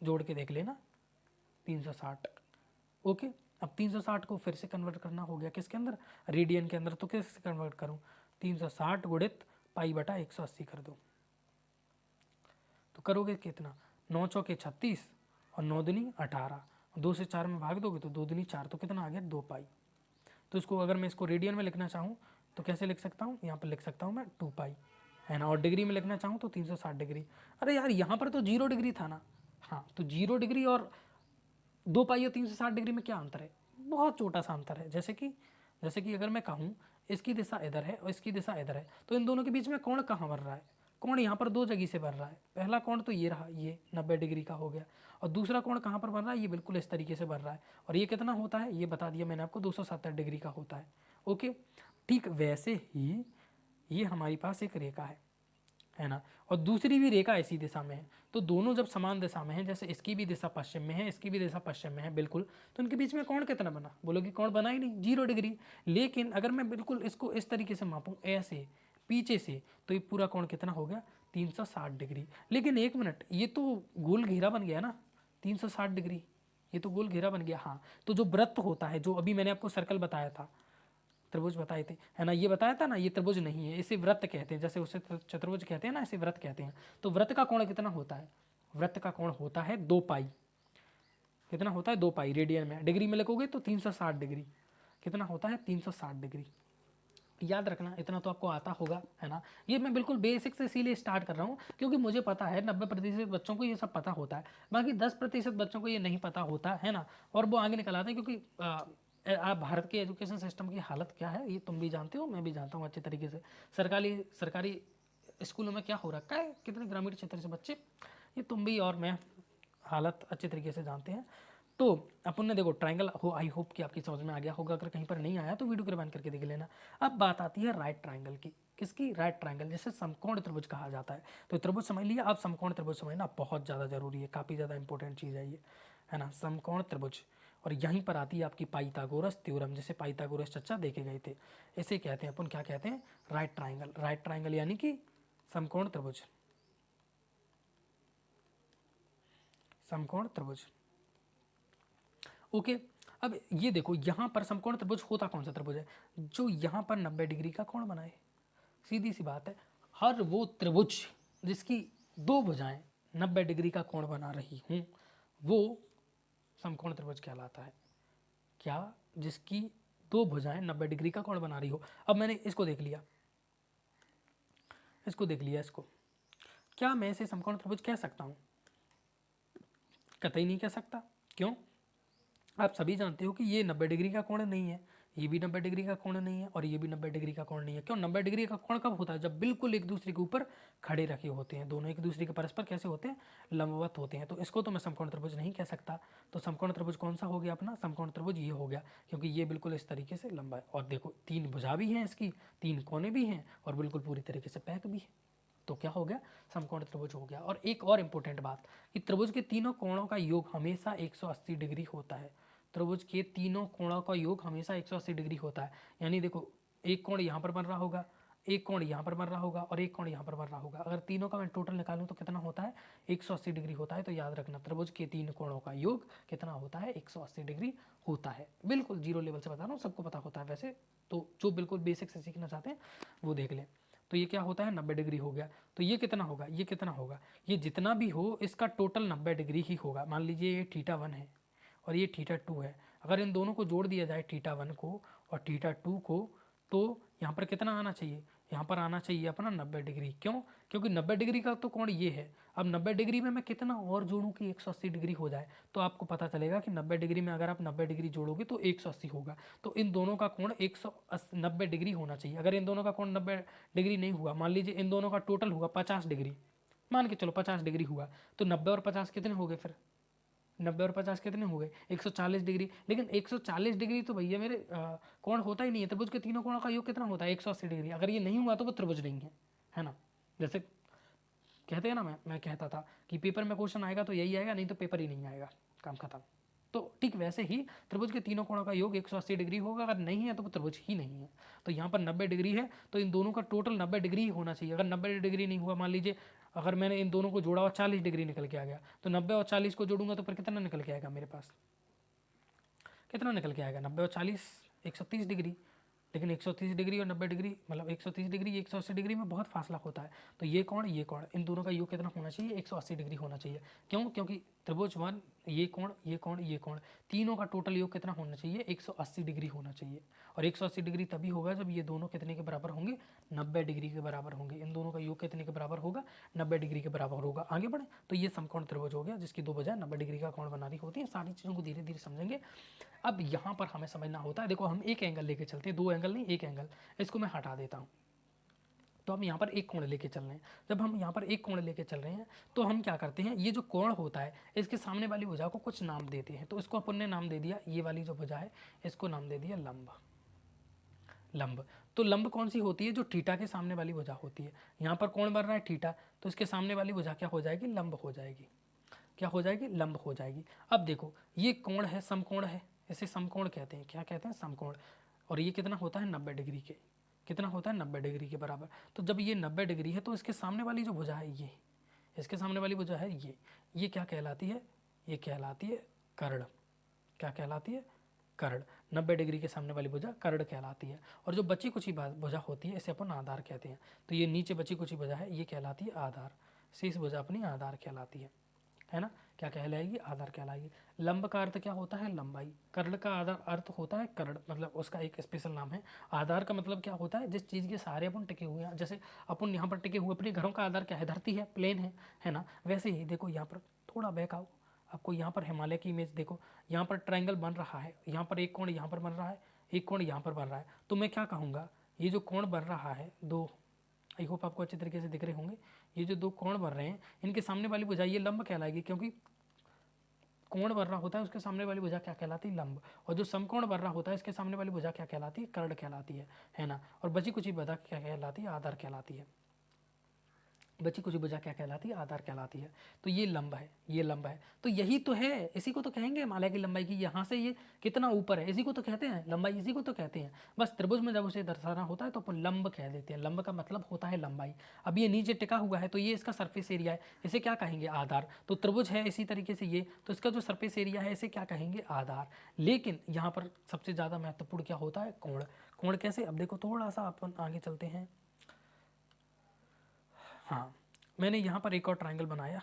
जोड़ के देख लेना 360। ओके, अब 360 को फिर से कन्वर्ट करना हो गया किसके अंदर, रेडियन के अंदर, तो कैसे कन्वर्ट करूँ, 360 गुणित पाई बटा 180 कर दो, तो करोगे कितना 9 चौके 36 और 9 दूनी 18, 2 से 4 में भाग दोगे तो 2 दूनी 4, तो कितना आ गया 2 पाई। तो इसको अगर मैं इसको रेडियन में लिखना चाहूँ तो कैसे लिख सकता हूँ, यहाँ पर लिख सकता हूँ मैं 2 पाई, है ना। और डिग्री में लिखना चाहूँ तो 360 डिग्री। अरे यार यहाँ पर तो 0 डिग्री था ना, हाँ तो 0 डिग्री और 2 पाई और 360 डिग्री में क्या अंतर है, बहुत छोटा सा अंतर है। जैसे कि जैसे कि अगर मैं कहूँ इसकी दिशा इधर है और इसकी दिशा इधर है, तो इन दोनों के बीच में कोण कहाँ बन रहा है? कोण यहाँ पर दो जगह से बन रहा है। पहला कोण तो ये रहा, ये 90 डिग्री का हो गया, और दूसरा कोण कहाँ पर बन रहा है? ये बिल्कुल इस तरीके से बन रहा है, और ये कितना होता है ये बता दिया मैंने आपको, 270 डिग्री का होता है। ओके, ठीक वैसे ही ये हमारे पास एक रेखा है ना, और दूसरी भी रेखा इसी दिशा में है। तो दोनों जब समान दिशा में है, जैसे इसकी भी दिशा पश्चिम में है, इसकी भी दिशा पश्चिम में है बिल्कुल, तो इनके बीच में कोण कितना बना? बोलोगे कोण बना ही नहीं, 0 डिग्री। लेकिन अगर मैं बिल्कुल इसको इस तरीके से मापूं, ऐसे पीछे से, तो ये पूरा कोण कितना हो गया? 360 डिग्री। लेकिन एक मिनट, ये तो गोल घेरा बन गया ना 360 डिग्री, ये तो गोल घेरा बन गया। हाँ, तो जो वृत्त होता है, जो अभी मैंने आपको सर्कल बताया था, त्रिभुज बताए थे, है ना, ये बताया था ना, ये त्रिभुज नहीं है, इसे वृत्त कहते हैं। जैसे उसे चतुर्भुज कहते हैं ना, इसे वृत्त कहते हैं। तो वृत्त का कोण कितना होता है? वृत्त का कोण होता है 2 पाई। कितना होता है? 2 पाई। रेडियन में, डिग्री में लिखोगे तो 360 डिग्री। कितना होता है? 360 डिग्री। याद रखना, इतना तो आपको आता होगा, है ना। ये मैं बिल्कुल बेसिक से इसीलिए स्टार्ट कर रहा हूँ क्योंकि मुझे पता है 90% बच्चों को ये सब पता होता है, बाकी 10% बच्चों को ये नहीं पता होता है ना, और वो आगे निकल आते हैं। क्योंकि आप भारत के एजुकेशन सिस्टम की हालत क्या है ये तुम भी जानते हो, मैं भी जानता हूँ अच्छे तरीके से। सरकारी स्कूलों में क्या हो रखा है, कितने ग्रामीण क्षेत्र से बच्चे, ये तुम भी और मैं हालत अच्छे तरीके से जानते हैं। तो अपन ने देखो ट्रायंगल हो, आई होप कि आपकी समझ में आ गया होगा। अगर कहीं पर नहीं आया तो वीडियो को रिवाइंड करके देख लेना। अब बात आती है राइट ट्रायंगल की। किसकी? राइट ट्रायंगल, जिसे समकोण त्रिभुज कहा जाता है। तो त्रिभुज समझ लिया, अब समकोण त्रिभुज समझना बहुत ज़्यादा जरूरी है, काफ़ी ज़्यादा इंपॉर्टेंट चीज़ है ये, है ना, समकोण त्रिभुज। और यहीं पर आती है आपकी पाइथागोरस थ्योरम, जिसे पाइथागोरस चर्चा देखे गए थे। इसे कहते हैं अपन, क्या कहते हैं? Right triangle. राइट ट्रायंगल यानी कि समकोण त्रिभुज, समकोण त्रिभुज। ओके, अब ये देखो यहाँ पर समकोण त्रिभुज होता कौन सा त्रिभुज है? जो यहाँ पर 90 डिग्री का कोण बनाए। सीधी सी बात है, हर वो त्रिभुज जिसकी दो भुजाएं 90 डिग्री का कोण बना रही हूँ वो समकोण त्रिभुज कहलाता है। क्या? जिसकी दो भुजाएं 90 डिग्री का कोण बना रही हो। अब मैंने इसको देख लिया, इसको देख लिया, इसको क्या मैं इसे समकोण त्रिभुज कह सकता हूँ? कतई नहीं कह सकता। क्यों? आप सभी जानते हो कि ये 90 डिग्री का कोण नहीं है, ये भी 90 डिग्री का कोण नहीं है, और ये भी 90 डिग्री का कोण नहीं है। क्यों? 90 डिग्री का कोण कब होता है? जब बिल्कुल एक दूसरे के ऊपर खड़े रखे होते हैं, दोनों एक दूसरे के परस्पर कैसे होते हैं? लंबवत होते हैं। तो इसको तो मैं समकोण त्रिभुज नहीं कह सकता। तो समकोण त्रिभुज कौन सा हो गया अपना? समकोण त्रिभुज ये हो गया, क्योंकि ये बिल्कुल इस तरीके से लंबा है, और देखो 3 भुजा भी हैं इसकी, 3 कोने भी हैं, और बिल्कुल पूरी तरीके से पैक भी है। तो क्या हो गया? समकोण त्रिभुज हो गया। और एक और इंपॉर्टेंट बात कि त्रिभुज के तीनों कोणों का योग हमेशा 180 डिग्री होता है। त्रिभुज के तीनों कोणों का योग हमेशा 180 डिग्री होता है। यानी देखो, एक कोण यहाँ पर बन रहा होगा, एक कोण यहाँ पर बन रहा होगा, और एक कोण यहाँ पर बन रहा होगा। अगर तीनों का मैं टोटल निकालूं तो कितना होता है? 180 डिग्री होता है। तो याद रखना, त्रिभुज के 3 कोणों का योग कितना होता है? 180 डिग्री होता है। बिल्कुल जीरो लेवल से बता रहा हूँ, सबको पता होता है वैसे तो, जो बिल्कुल बेसिक से सीखना चाहते हैं वो देख लें। तो ये क्या होता है? 90 डिग्री हो गया। तो ये कितना होगा? ये कितना होगा? ये जितना भी हो इसका टोटल 90 डिग्री ही होगा। मान लीजिए ये θ1 है और ये θ2 है। अगर इन दोनों को जोड़ दिया जाए, θ1 को और θ2 को, तो यहाँ पर कितना आना चाहिए? यहाँ पर आना चाहिए अपना 90 डिग्री। क्यों? क्योंकि 90 डिग्री का तो कोण ये है। अब 90 डिग्री में मैं कितना और जोड़ूं कि 180 डिग्री हो जाए? तो आपको पता चलेगा कि 90 डिग्री में अगर आप 90 डिग्री जोड़ोगे तो 180 होगा। तो इन दोनों का कोण 190 डिग्री होना चाहिए। अगर इन दोनों का कोण 90 डिग्री नहीं हुआ, मान लीजिए इन दोनों का टोटल हुआ 50 डिग्री, मान के चलो 50 डिग्री हुआ, तो 90 और 50 कितने हो गए फिर? 90 और 50 कितने हो गए? 140 डिग्री। लेकिन 140 डिग्री तो भैया मेरे कोण होता ही नहीं है। त्रिभुज के तीनों कोणों का योग कितना होता है? 180 डिग्री। अगर ये नहीं हुआ तो वो त्रिभुज नहीं है ना। जैसे कहते हैं ना, मैं कहता था कि पेपर में क्वेश्चन आएगा तो यही आएगा, नहीं तो पेपर ही नहीं आएगा, काम खत्म। तो ठीक वैसे ही त्रिभुज के तीनों कोणों का योग 180 डिग्री होगा। अगर नहीं है तो वो त्रिभुज ही नहीं है। तो यहाँ पर 90 डिग्री है तो इन दोनों का टोटल 90 डिग्री ही होना चाहिए। अगर 90 डिग्री नहीं हुआ, मान लीजिए अगर मैंने इन दोनों को जोड़ा और 40 डिग्री निकल के आ गया, तो 90 और 40 को जोड़ूंगा तो फिर कितना निकल के आएगा मेरे पास? कितना निकल के आएगा? 90 और 40 130 डिग्री। लेकिन 130 डिग्री और 90 डिग्री, मतलब 130 डिग्री 180 डिग्री में बहुत फासला होता है। तो ये कोण इन दोनों का योग कितना होना चाहिए? 180 डिग्री होना चाहिए। क्यों? क्योंकि त्रिभुज 1, ये कोण, ये कोण, ये कोण, तीनों का टोटल योग कितना होना चाहिए? 180 डिग्री होना चाहिए। और 180 डिग्री तभी होगा जब ये दोनों कितने के बराबर होंगे? 90 डिग्री के बराबर होंगे। इन दोनों का योग कितने के बराबर होगा? 90 डिग्री के बराबर होगा। आगे बढ़े तो ये समकोण त्रिभुज हो गया जिसकी दो भुजाएं 90 डिग्री का कोण बना रही होती है। सारी चीज़ों को धीरे धीरे समझेंगे। अब यहाँ पर हमें समझना होता है, देखो हम एक एंगल लेके चलते हैं, दो एंगल नहीं, एक एंगल। इसको मैं हटा देता हूँ, तो हम यहाँ पर एक कोण लेके चल रहे हैं। जब हम यहाँ पर एक कोण लेके चल रहे हैं तो हम क्या करते हैं, ये जो कोण होता है इसके सामने वाली भुजा को कुछ नाम देते हैं। तो इसको अपन ने नाम दे दिया, ये वाली जो भुजा है इसको नाम दे दिया लंब। लंब, तो लंब कौन सी होती है? जो थीटा के सामने वाली भुजा होती है। यहाँ पर कोण बन रहा है थीटा, तो इसके सामने वाली भुजा क्या हो जाएगी? लंब हो जाएगी। क्या हो जाएगी? लंब हो जाएगी। अब देखो ये कोण है, समकोण है, इसे समकोण कहते हैं। क्या कहते हैं? समकोण। और ये कितना होता है? 90 डिग्री के। कितना होता है? 90 डिग्री के बराबर। तो जब ये 90 डिग्री है तो इसके सामने वाली जो भुजा है ये, इसके सामने वाली भुजा है ये क्या कहलाती है? ये कहलाती है कर्ण। क्या कहलाती है? कर्ण। 90 डिग्री के सामने वाली भुजा कर्ण कहलाती है। और जो बची कुची भुजा होती है इसे अपन आधार कहते हैं। तो ये नीचे बची कुची भुजा है ये कहलाती है आधार। शेष भुजा अपनी आधार कहलाती है ना? क्या कहलाएगी? आधार कहलाएगी। लंब का अर्थ क्या होता है? लंबाई। कर्ण का आधार अर्थ होता है कर्ण, मतलब उसका एक स्पेशल नाम है। आधार का मतलब क्या होता है? जिस चीज़ के सहारे अपन टिके हुए हैं। जैसे अपन यहाँ पर टिके हुए, अपने घरों का आधार क्या है? धरती है, प्लेन है ना? वैसे ही देखो यहाँ पर थोड़ा बैक आओ, आपको यहाँ पर हिमालय की इमेज देखो। यहाँ पर ट्रायंगल बन रहा है, यहाँ पर एक कोण यहाँ पर बन रहा है, एक कोण यहाँ पर बन रहा है। तो मैं क्या कहूँगा, ये जो कोण बन रहा है दो, आई होप आपको अच्छे तरीके से दिख रहे होंगे, ये जो दो कोण बन रहे हैं इनके सामने वाली भुजा ये लंब कहलाएगी, क्योंकि कोण बन रहा होता है उसके सामने वाली भुजा क्या कहलाती है? लंब। और जो समकोण बन रहा होता है इसके सामने वाली भुजा क्या कहलाती है? कर्ण कहलाती है ना? और बची कुछ भुजा क्या कहलाती है? आधार कहलाती है। बची कुछ भुजा क्या कहलाती है? आधार कहलाती है। तो ये लंब है, ये लंब है। तो यही तो है, इसी को तो कहेंगे हिमालय की लंबाई की। यहाँ से ये कितना ऊपर है इसी को तो कहते हैं लंबाई, इसी को तो कहते हैं। बस त्रिभुज में जब उसे दर्शाना होता है तो अपन लंब कह देते हैं। लंब का मतलब होता है लंबाई। अब ये नीचे टिका हुआ है तो ये इसका सरफेस एरिया है, इसे क्या कहेंगे? आधार। तो त्रिभुज है इसी तरीके से ये, तो इसका जो सरफेस एरिया है इसे क्या कहेंगे? आधार। लेकिन यहाँ पर सबसे ज़्यादा महत्वपूर्ण क्या होता है? कोण। कोण कैसे? अब देखो थोड़ा सा अपन आगे चलते हैं। हाँ, मैंने यहाँ पर एक और ट्रायंगल बनाया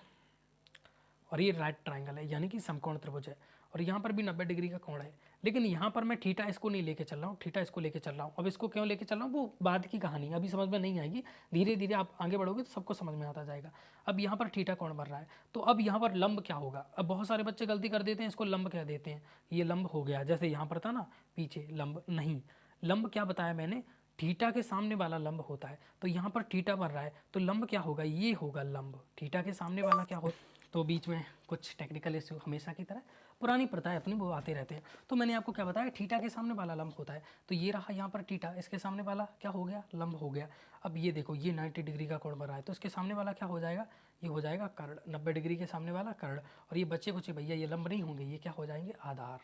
और ये राइट ट्रायंगल है, यानी कि समकोण त्रिभुज है। और यहाँ पर भी 90 डिग्री का कोण है, लेकिन यहाँ पर मैं थीटा इसको नहीं लेके चल रहा हूँ, थीटा इसको लेके चल रहा हूँ। अब इसको क्यों लेके चल रहा हूँ वो बाद की कहानी, अभी समझ में नहीं आएगी। धीरे धीरे आप आगे बढ़ोगे तो सबको समझ में आता जाएगा। अब यहाँ पर थीटा कोण बन रहा है, तो अब यहाँ पर लंब क्या होगा? अब बहुत सारे बच्चे गलती कर देते हैं, इसको लंब कह देते हैं। ये लंब हो गया, जैसे यहाँ पर था ना पीछे लंब, नहीं। लंब क्या बताया मैंने? थीटा के सामने वाला लंब होता है। तो यहाँ पर थीटा बन रहा है तो लंब क्या होगा? ये होगा लंब। थीटा के सामने वाला क्या हो, तो बीच में कुछ टेक्निकल इश्यू हमेशा की तरह, पुरानी प्रथा है अपनी, वो आते रहते हैं। तो मैंने आपको क्या बताया? थीटा के सामने वाला लंब होता है। तो ये रहा यहाँ पर थीटा, इसके सामने वाला क्या हो गया? लंब हो गया। अब ये देखो ये 90 डिग्री का कोण बन रहा है, तो इसके सामने वाला क्या हो जाएगा? ये हो जाएगा कर्ण। 90 डिग्री के सामने वाला कर्ण। और ये बच्चे कुछ भैया ये लंब नहीं होंगे, ये क्या हो जाएंगे? आधार,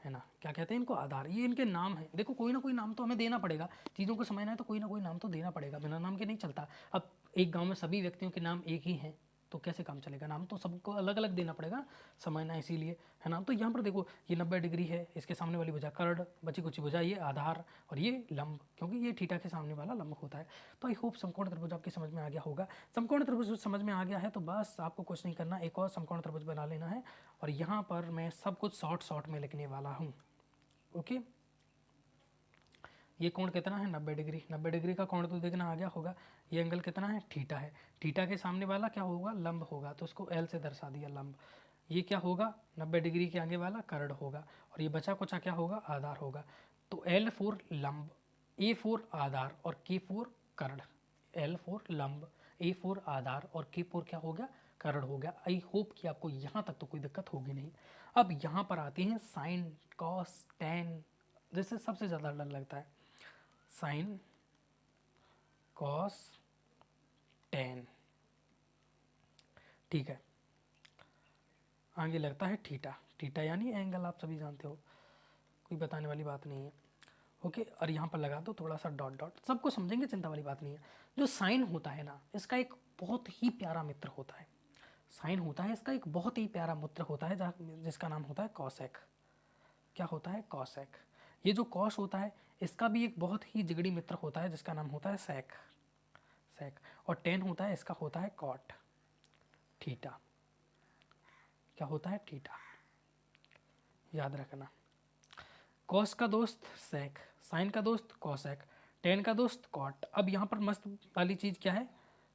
है ना? क्या कहते हैं इनको? आधार। ये इनके नाम है। देखो कोई ना कोई नाम तो हमें देना पड़ेगा, चीज़ों को समझना है तो कोई ना कोई नाम तो देना पड़ेगा, बिना नाम के नहीं चलता। अब एक गांव में सभी व्यक्तियों के नाम एक ही हैं तो कैसे काम चलेगा? नाम तो सबको अलग अलग देना पड़ेगा, समझना इसीलिए, है ना? तो यहाँ पर देखो ये 90 डिग्री है, इसके सामने वाली भुजा कर्ण, बची कुछ भुजा ये आधार, और ये लंब, क्योंकि ये थीटा के सामने वाला लंब होता है। तो आई होप समकोण त्रिभुज आपकी समझ में आ गया होगा। समकोण त्रिभुज समझ में आ गया है तो बस आपको कुछ नहीं करना, एक और समकोण त्रिभुज बना लेना है। और यहाँ पर मैं सब कुछ शॉर्ट में लिखने वाला हूँ। ओके, ये कोण कितना है? 90 डिग्री। 90 डिग्री का कोण तो देखना आ गया होगा। ये एंगल कितना है? थीटा है। थीटा के सामने वाला क्या होगा? लंब होगा, तो उसको एल से दर्शा दिया, लंब। ये क्या होगा? 90 डिग्री के आगे वाला कर्ण होगा, और ये बचा कुचा क्या होगा? आधार होगा। तो एल फोर लंब, ए फोर आधार और के फोर कर्ण। एल फोर लंब, ए फोर आधार और के फोर क्या हो गया? कर्ण हो गया। आई होप कि आपको यहाँ तक तो कोई दिक्कत होगी नहीं। अब यहाँ पर आती हैं साइन, कॉस, टेन, जिससे सबसे ज़्यादा डर लगता है। साइन, कॉस, टेन, ठीक है। आगे लगता है थीटा। थीटा यानी एंगल, आप सभी जानते हो, कोई बताने वाली बात नहीं है। ओके, और यहाँ पर लगा दो थोड़ा सा डॉट डॉट, सबको समझेंगे, चिंता वाली बात नहीं है। जो साइन होता है ना, इसका एक बहुत ही प्यारा मित्र होता है। साइन होता है इसका एक बहुत ही प्यारा मित्र होता है जिसका नाम होता है कॉसेक। क्या होता है? कॉसेक। ये जो कॉस होता है इसका भी एक बहुत ही जिगड़ी मित्र होता है जिसका नाम होता है सेक। सेक। और टेन होता है, इसका होता है कॉट। थीटा। क्या होता है, थीटा, याद रखना। कॉस का दोस्त सेक, साइन का दोस्त कॉसेक, टेन का दोस्त कॉट। अब यहाँ पर मस्त वाली चीज़ क्या है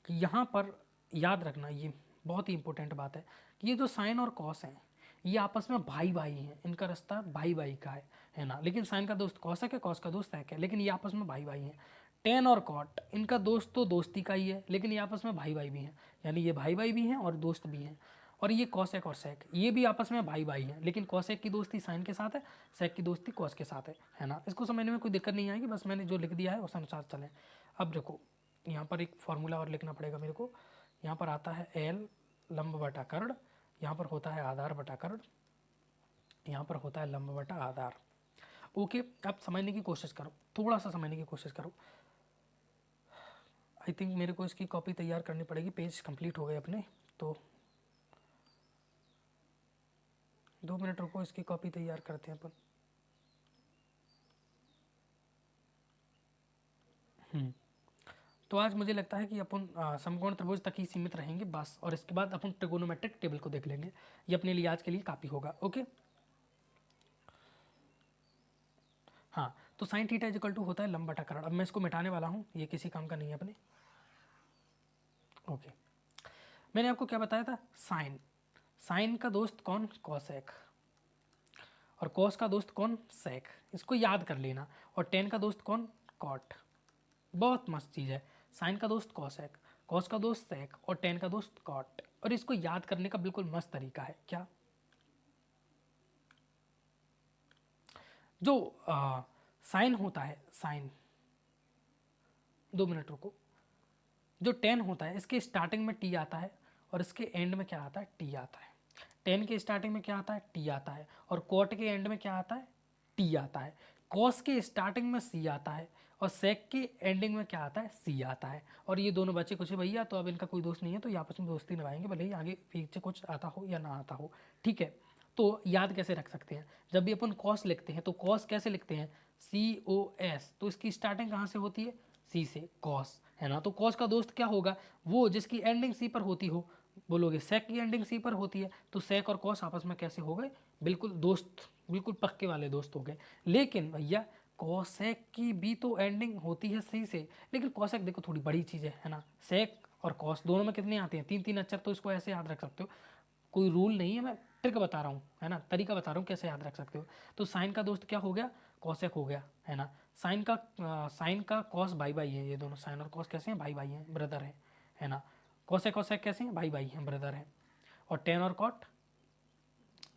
कि यहाँ पर याद रखना, ये बहुत ही इंपॉर्टेंट बात है कि ये जो साइन और कॉस हैं ये आपस में भाई भाई हैं, इनका रिश्ता भाई भाई का है ना। लेकिन साइन का दोस्त कॉसेक है, कॉस का दोस्त सेक है, लेकिन ये आपस में भाई भाई हैं। टेन और कॉट इनका दोस्त तो दोस्ती का ही है, लेकिन ये आपस में भाई भाई भी हैं, यानी ये भाई भाई भी हैं और दोस्त भी हैं। और ये कॉसेक और सेक ये भी आपस में भाई भाई हैं, लेकिन कॉसेक की दोस्ती साइन के साथ है, सेक की दोस्ती कॉस के साथ है ना। इसको समझने में कोई दिक्कत नहीं आएगी, बस मैंने जो लिख दिया है उस अनुसार चलें। अब देखो यहाँ पर एक फार्मूला और लिखना पड़ेगा मेरे को। यहाँ पर आता है एल लंब बटा कर्ण, यहाँ पर होता है आधार बटा कर्ण, यहाँ पर होता है लंब बटा आधार। ओके, आप समझने की कोशिश करो, थोड़ा सा समझने की कोशिश करो। आई थिंक मेरे को इसकी कॉपी तैयार करनी पड़ेगी, पेज कंप्लीट हो गए अपने, तो 2 मिनट रुको, इसकी कॉपी तैयार करते हैं अपन। तो आज मुझे लगता है कि अपन समकोण त्रिभुज तक ही सीमित रहेंगे बस, और इसके बाद अपन ट्रिगोनोमेट्रिक टेबल को देख लेंगे। ये अपने लिए आज के लिए काफ़ी होगा। ओके, हाँ, तो sine theta is equal to होता है लंब बटा कर्ण। अब मैं इसको मिटाने वाला हूँ, ये किसी काम का नहीं है अपने। ओके, मैंने आपको क्या बताया था, साइन, साइन का दोस्त कौन, कॉसेक, और कॉस का दोस्त कौन, सेक, इसको याद कर लेना। और टेन का दोस्त कौन, कॉट। बहुत मस्त चीज़ है, साइन का दोस्त कॉसेक, कॉस का दोस्त सेक और टेन का दोस्त कॉट। और इसको याद करने का बिल्कुल मस्त तरीका है, क्या, जो साइन होता है, साइन, 2 मिनट रुको, जो टेन होता है इसके स्टार्टिंग में टी आता है और इसके एंड में क्या आता है, टी आता है। टेन के स्टार्टिंग में क्या आता है, टी आता है, और कॉट के एंड में क्या आता है, टी आता है। कॉस के स्टार्टिंग में सी आता है और सेक के एंडिंग में क्या आता है, सी आता है। और ये दोनों बच्चे कुछ भैया, तो अब इनका कोई दोस्त नहीं है, तो ये आपस में दोस्ती निभाएंगे, भले ही आगे पीछे कुछ आता हो या ना आता हो, ठीक है। तो याद कैसे रख सकते हैं, जब भी अपन कॉस लिखते हैं तो कॉस कैसे लिखते हैं, COS, तो इसकी स्टार्टिंग कहाँ से होती है, सी से, कॉस, है ना। तो कॉस का दोस्त क्या होगा, वो जिसकी एंडिंग सी पर होती हो। बोलोगे सेक की एंडिंग सी पर होती है, तो सेक और कॉस आपस में कैसे हो गए, बिल्कुल दोस्त, बिल्कुल पक्के वाले दोस्त हो गए। लेकिन भैया कॉसेक की भी तो एंडिंग होती है सी से, लेकिन कॉसेक देखो थोड़ी बड़ी चीज़ है ना। सेक और कॉस दोनों में कितने आते हैं, 3 3 अक्षर, तो इसको ऐसे याद रख सकते हो, कोई रूल नहीं है, मैं ट्रिक बता रहा हूँ, है ना, तरीका बता रहा हूँ कैसे याद रख सकते हो। तो साइन का दोस्त क्या हो गया, कॉसेक हो गया, है ना। साइन का कॉस भाई भाई है, ये दोनों साइन और कॉस कैसे हैं, भाई भाई हैं, ब्रदर है ना। कॉसेक कॉसेक कैसे हैं, भाई भाई हैं, ब्रदर हैं। और टेन और कॉट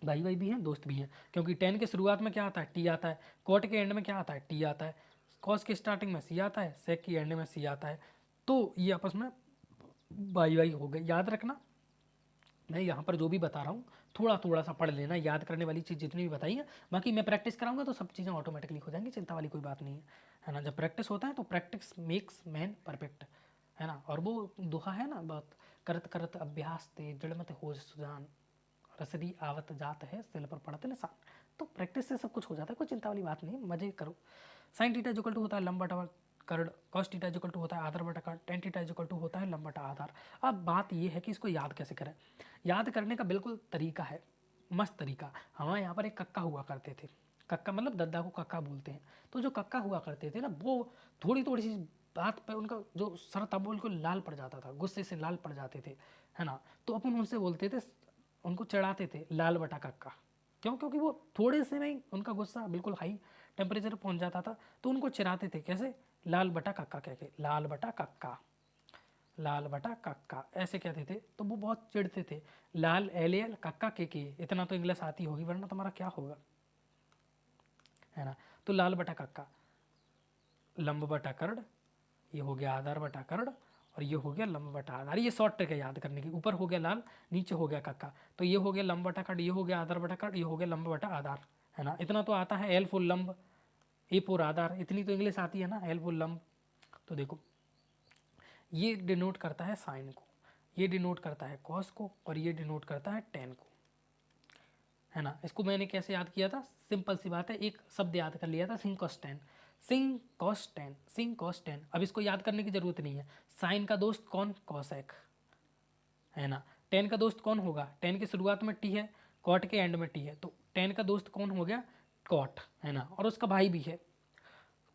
भाई भाई भी हैं, दोस्त भी हैं, क्योंकि टेन के शुरुआत में क्या आता है, टी आता है, कॉट के एंड में क्या आता है, टी आता है, कॉस के स्टार्टिंग में सी आता है, सेक की एंड में सी आता है। तो ये आपस में भाई भाई हो गए, याद रखना। मैं यहाँ पर जो भी बता रहा हूँ थोड़ा थोड़ा सा पढ़ लेना, याद करने वाली चीज़ जितनी भी बताई है, बाकी मैं प्रैक्टिस कराऊंगा तो सब चीज़ें ऑटोमेटिकली हो जाएंगी, चिंता वाली कोई बात नहीं है ना। जब प्रैक्टिस होता है तो प्रैक्टिस मेक्स मैन परफेक्ट, है ना। और वो दोहा है ना, बहुत करत करत अभ्यास ते जड़मत हो सुजान, रसरी आवत जात है सिल पर पड़त निशान। तो प्रैक्टिस से सब कुछ हो जाता है, कोई चिंता वाली बात नहीं, मजे करो। साइन थीटा इक्वल टू होता है लंब बटा कर्ण, कॉस थीटा इक्वल टू होता है आधार बटा कर्ण, टेन थीटा इक्वल टू होता है लंब बटा आधार। अब बात ये है कि इसको याद कैसे करें। याद करने का बिल्कुल तरीका है, मस्त तरीका। हमारे यहाँ पर एक कक्का हुआ करते थे, कक्का मतलब दद्दा को कक्का बोलते हैं। तो जो कक्का हुआ करते थे ना, वो थोड़ी थोड़ी सी बात पे उनका जो सर था वो बिल्कुल लाल पड़ जाता था, गुस्से से लाल पड़ जाते थे, है ना। तो अपन उनसे बोलते थे, उनको चढ़ाते थे लाल बटा कक्का। क्यों, क्योंकि वो थोड़े से में ही उनका गुस्सा बिल्कुल हाई टेम्परेचर पहुंच जाता था। तो उनको चिढ़ाते थे, कैसे, लाल बटा कक्का कह के, लाल बटा कक्का, लाल बटा कक्का ऐसे कहते थे। तो वो बहुत चिढ़ते थे, लाल LAL कक्का के, इतना तो इंग्लिश आती होगी, वरना तुम्हारा क्या होगा, है ना। तो लाल बटा कक्का, लंब बटा कर्ण, ये हो गया आधार बटा कर्ण, और ये हो गया लंब बटा आधार। ये शॉर्ट ट्रिक है याद करने की, ऊपर हो गया लाल, नीचे हो गया कक्का, तो ये हो गया लंब बटा कर्ण, ये हो गया आधार बटा कर्ण, ये हो गया लंब बटा आधार, है ना। इतना तो आता है, L फुल लंब, A फुल आधार, इतनी तो इंग्लिश आती है ना, L फुल लंब। तो देखो ये डिनोट करता है साइन को, ये डिनोट करता है कॉस को, और ये डिनोट करता है टेन को, है ना। इसको मैंने कैसे याद किया था, सिंपल सी बात है, एक शब्द याद कर लिया था, सिंग कॉस टेन, सिंग कॉस टेन, सिंग कॉस टेन। अब इसको याद करने की जरूरत नहीं है। साइन का दोस्त कौन, कॉसेक, है ना। टेन का दोस्त कौन होगा, टेन की शुरुआत में टी है, कॉट के एंड में टी है, तो टेन का दोस्त कौन हो गया, कॉट, है ना, और उसका भाई भी है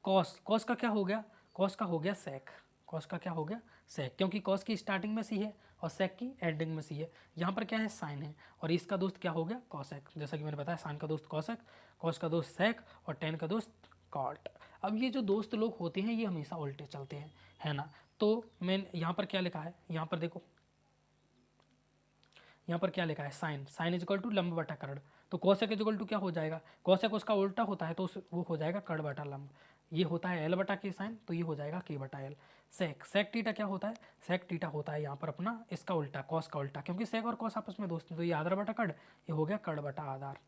कॉस। कॉस का क्या हो गया, कॉस का हो गया सेक, कॉस का क्या हो गया सेक, क्योंकि कॉस की स्टार्टिंग में सी है और सेक की एंडिंग में सी है। यहाँ पर क्या है साइन है, और इसका दोस्त क्या हो गया कॉसेक, जैसा कि मैंने बताया साइन का दोस्त कॉसेक, कॉस का दोस्त सेक और टेन का दोस्त कॉट। अब ये जो दोस्त लोग होते हैं ये हमेशा उल्टे चलते हैं, है ना। तो मैं यहाँ पर क्या लिखा है, यहाँ पर देखो, यहाँ पर क्या लिखा है sine, sine is equal to लंब बटा कर्ण, तो कोसेक इज इक्वल टू क्या हो जाएगा, कोसेक उसका उल्टा होता है तो वो हो जाएगा कर्ण बटा लंब। ये होता है एल बटा के साइन, तो ये हो जाएगा के बटा एल। सेक, सेक टीटा क्या होता है, सेक टीटा होता है यहाँ पर अपना इसका उल्टा, कॉस का उल्टा, क्योंकि सेक और कॉस आपस में दोस्त हैं, तो ये आधार बटा कर्ण, ये हो गया कर्ण बटा आधार।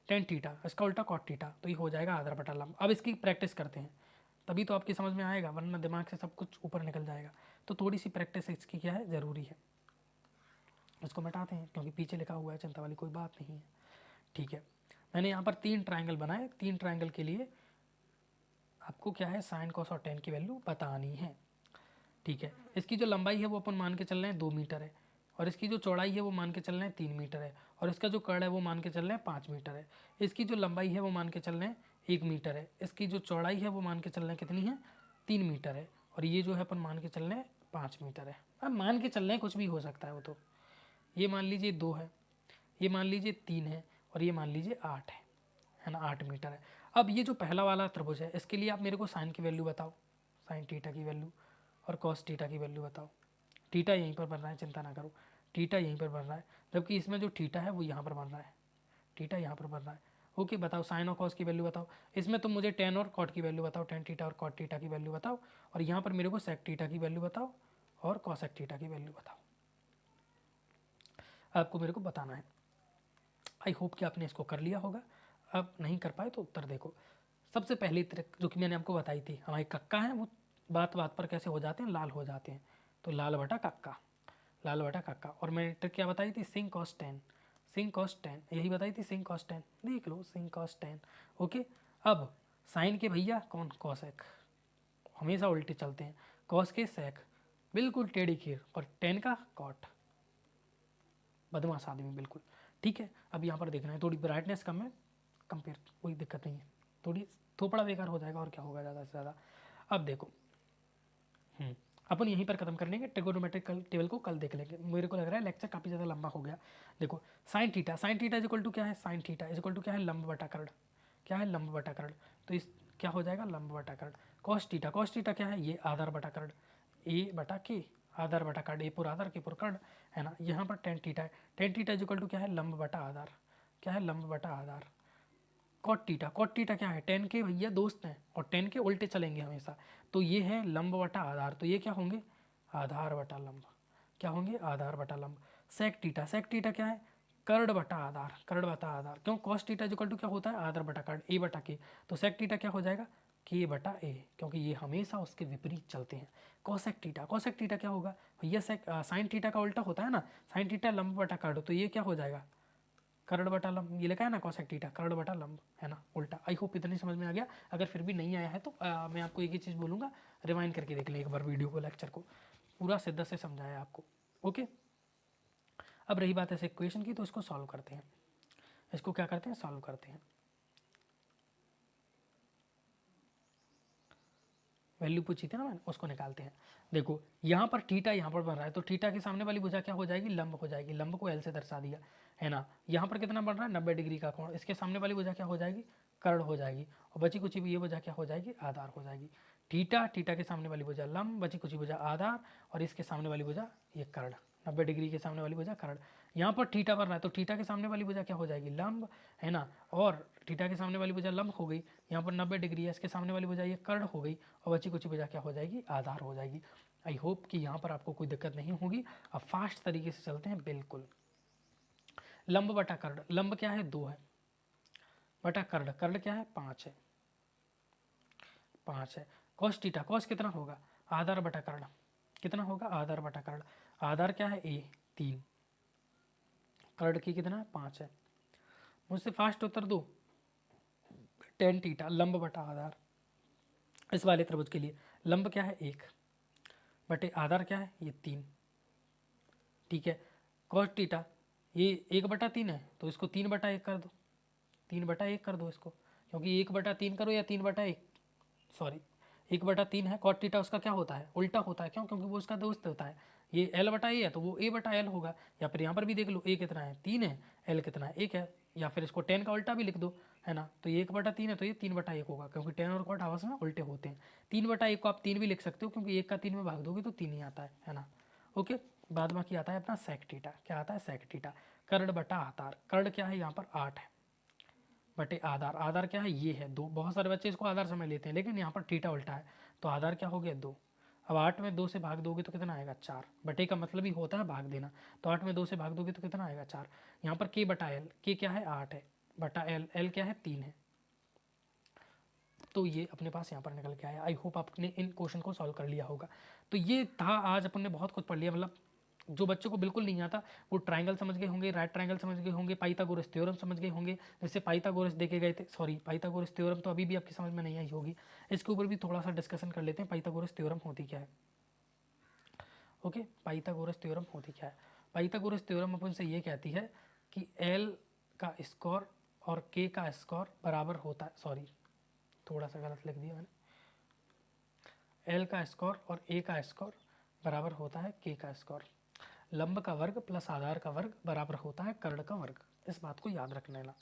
टेन टीटा इसका उल्टा कॉट टीटा, तो ये हो जाएगा आधार बटा लंब। अब इसकी प्रैक्टिस करते हैं तभी तो आपकी समझ में आएगा, वरना दिमाग से सब कुछ ऊपर निकल जाएगा। तो थोड़ी सी प्रैक्टिस इसकी क्या है ज़रूरी है। इसको मिटाते हैं क्योंकि पीछे लिखा हुआ है, चिंता वाली कोई बात नहीं है। ठीक है, मैंने यहाँ पर 3 ट्रायंगल बनाए, 3 ट्रायंगल के लिए आपको क्या है साइन कॉस और टेन की वैल्यू बतानी है। ठीक है, इसकी जो लंबाई है वो अपन मान के चल रहे हैं 2 मीटर है, और इसकी जो चौड़ाई है वो मान के चल रहे हैं 3 मीटर है, और इसका जो कर्ण है वो मान के चल रहे हैं 5 मीटर है। इसकी जो लंबाई है वो मान के चल रहे हैं 1 मीटर है, इसकी जो चौड़ाई है वो मान के चल रहे हैं कितनी है 3 मीटर है, और ये जो है अपन मान के चल रहे हैं 5 मीटर है। अब मान के चल रहे हैं, कुछ भी हो सकता है वो, तो ये मान लीजिए 2 है, ये मान लीजिए 3 है, और ये मान लीजिए 8 है ना, 8 मीटर है। अब ये जो पहला वाला त्रिभुज है इसके लिए आप मेरे को साइन की वैल्यू बताओ, साइन टीटा की वैल्यू, और कॉस टीटा की वैल्यू बताओ। टीटा यहीं पर बन रहा है, चिंता ना करो, टीटा यहीं पर बन रहा है, जबकि इसमें जो टीटा है वो यहाँ पर बन रहा है, टीटा यहाँ पर बन रहा है। ओके, बताओ साइन और कॉस की वैल्यू बताओ। इसमें तुम मुझे टेन और कॉट की वैल्यू बताओ, टेन टीटा और कॉट टीटा की वैल्यू बताओ, और यहाँ पर मेरे को सेक टीटा की वैल्यू बताओ और कॉसेक टीटा की वैल्यू बताओ। आपको मेरे को बताना है। आई होप कि आपने इसको कर लिया होगा। अब नहीं कर पाए तो उत्तर देखो। सबसे पहली ट्रिक जो कि मैंने आपको बताई थी, हमारे कक्का हैं वो बात बात पर कैसे हो जाते हैं, लाल हो जाते हैं, तो लाल बटा कक्का, लाल बटा कक्का। और मैंने ट्रिक क्या बताई थी, sin cos tan, sin cos tan, यही बताई थी सिंक कॉस टेन, देख लो सिंक कॉस टेन। ओके, अब साइन के भैया कौन, कॉसेक, हमेशा उल्टे चलते हैं, कॉस के सेक बिल्कुल टेढ़ी खीर, और टेन का कॉट, बदमाश आदमी बिल्कुल। ठीक है, अब यहाँ पर देखना है, थोड़ी ब्राइटनेस कम है, कंपेयर कोई दिक्कत नहीं है, थोड़ी थोपड़ा बेकार हो जाएगा और क्या होगा ज़्यादा से ज़्यादा। अब देखो, अपन यहीं पर खत्म कर लेंगे, ट्रिगोनोमेट्रिक टेबल को कल देख लेंगे। मेरे को लग रहा है लेक्चर काफ़ी ज़्यादा लंबा हो गया। देखो sine theta, sine theta is equal to क्या है, sine theta is equal to क्या है लंब बटा कर्ण, क्या है लंब बटा कर्ण, तो इस क्या हो जाएगा लंब बटा कर्ण। कॉस थीटा, कॉस थीटा क्या है, ये आधार बटा कर्ण, ए बटा के, आधार बटा कर्ण, ए पुर आधार के पुर कर्ण, है ना। यहाँ पर टेन थीटा है, tan theta is equal to क्या है लंब बटा आधार, क्या है लंब बटा आधार। कॉट टीटा, कॉट टीटा क्या है, टेन के भैया दोस्त हैं और टेन के उल्टे चलेंगे हमेशा, तो ये है लंब बटा आधार, तो ये क्या होंगे आधार बटा लंब, क्या होंगे आधार बटा लंब। सेक टीटा, सेक टीटा क्या है कर्ण बटा आधार, कर्ण बटा आधार, क्यों कॉस टीटा इक्वल टू क्या होता है आधार बटा कर्ण, ए बटा के, तो सेक टीटा क्या हो जाएगा के बटा ए, क्योंकि ये हमेशा उसके विपरीत चलते हैं। कॉसेक टीटा, कॉसेक टीटा क्या होगा भैया साइन टीटा का उल्टा होता है ना, साइन टीटा लंब बटा कर्ण, तो ये क्या हो जाएगा कर्ण बटा लंब, ये लिखा है ना कॉसेक थीटा कर्ण बटा लंब, है ना उल्टा। आई होप इतनी समझ में आ गया। अगर फिर भी नहीं आया है तो मैं आपको एक ही चीज़ बोलूँगा, रिवाइंड करके देख लें एक बार वीडियो को, लेक्चर को पूरा शिद्दत से समझाया आपको। ओके, अब रही बात ऐसे इक्वेशन की, तो इसको सॉल्व करते हैं, इसको क्या करते हैं सॉल्व करते हैं। वैल्यू पूछी थी ना मैंने, उसको निकालते हैं। देखो यहाँ पर थीटा यहाँ पर बन रहा है, तो थीटा के सामने वाली भुजा क्या हो जाएगी लंब हो जाएगी, लंब को एल से दर्शा दिया, है ना। यहाँ पर कितना बन रहा है 90 डिग्री का कोण, इसके सामने वाली भुजा क्या हो जाएगी कर्ण हो जाएगी, और बची कुछ भी ये भुजा क्या हो जाएगी आधार हो जाएगी। थीटा, थीटा के सामने वाली भुजा लंब, बची कुछ भुजा आधार, और इसके सामने वाली भुजा ये कर्ण, 90 डिग्री के सामने वाली भुजा कर्ण। यहाँ पर थीटा बन रहा है, तो थीटा के सामने वाली भुजा क्या हो जाएगी लंब, है ना, और थीटा के सामने वाली भुजा लंब हो गई, यहाँ पर 90 डिग्री है, इसके सामने वाली भुजा ये कर्ण हो गई, और बची कुछ भुजा क्या हो जाएगी आधार हो जाएगी। आई होप कि यहाँ पर आपको कोई दिक्कत नहीं होगी। अब फास्ट तरीके से चलते हैं बिल्कुल। लंब बटा कर्ण, लंब क्या है 2 है, बटा कर्ण, कर्ण क्या है 5 है, 5 है। कॉस थीटा, कॉस कितना होगा आधार बटा कर्ण, कितना होगा आधार बटा कर्ण, आधार क्या है ए 3, कर्ण की कितना है 5 है। मुझसे फास्ट उत्तर दो, टेन थीटा लंब बटा आधार, इस वाले त्रिभुज के लिए लंब क्या है 1 बटे आधार क्या है ये 3, ठीक है। कॉस थीटा ये 1/3 है, तो इसको 3/1 कर दो, 3/1 कर दो इसको, क्योंकि 1/3 करो या 3/1, सॉरी 1/3 है। कॉट थीटा उसका क्या होता है, उल्टा होता है, क्यों? क्योंकि वो उसका दोस्त होता है। ये L/A है तो वो A/L होगा। या फिर यहाँ पर भी देख लो, A कितना है 3 है, L कितना है 1 है, या फिर इसको 10 का उल्टा भी लिख दो, है ना। तो ये 1/3 है तो ये 3/1 होगा, क्योंकि 10 और कॉट आपस में उल्टे होते हैं। 3/1 को आप 3 भी लिख सकते हो, क्योंकि 1 का 3 में भाग दोगे तो 3 ही आता है ना। ओके, बाद बाकी आता है अपना सेक थीटा। क्या आता है? Sec theta. कर्ण बटा आधार। कर्ण क्या है यहाँ पर 8 है, बटे आधार। आधार क्या है? ये है 2। बहुत सारे बच्चे इसको आधार समझ लेते हैं, लेकिन यहाँ पर थीटा उल्टा है, तो आधार क्या हो गया 2। अब 8 में 2 से भाग दोगे तो कितना आएगा 4। बटे का मतलब ही होता है भाग देना, तो 8 में 2 से भाग दोगे तो कितना आएगा 4। यहाँ पर k बटा एल, के क्या है 8 है, बटा एल, एल क्या है 3 है। तो ये अपने पास यहाँ पर निकल के आया। आई होप आपने इन क्वेश्चन को सॉल्व कर लिया होगा। तो ये था, आज अपन ने बहुत कुछ पढ़ लिया। मतलब जो बच्चों को बिल्कुल नहीं आता वो ट्रायंगल समझ गए होंगे, राइट ट्रायंगल समझ गए होंगे, पाइथागोरस थ्योरम समझ गए होंगे। जैसे पाइथागोरस देखे गए थे, सॉरी पाइथागोरस थ्योरम तो अभी भी आपकी समझ में नहीं आई होगी, इसके ऊपर भी थोड़ा सा डिस्कशन कर लेते हैं। पाइथागोरस थ्योरम होती क्या है? ओके, पाइथागोरस थ्योरम होती क्या है? पाइथागोरस थ्योरम अपन से ये कहती है कि एल का स्क्वायर और के का स्क्वायर बराबर होता है, सॉरी थोड़ा सा गलत लिख दिया मैंने, एल का स्क्वायर और ए का स्क्वायर बराबर होता है के का स्क्वायर। लंब का वर्ग प्लस आधार का वर्ग बराबर होता है कर्ण का वर्ग। इस बात को याद रख लेना।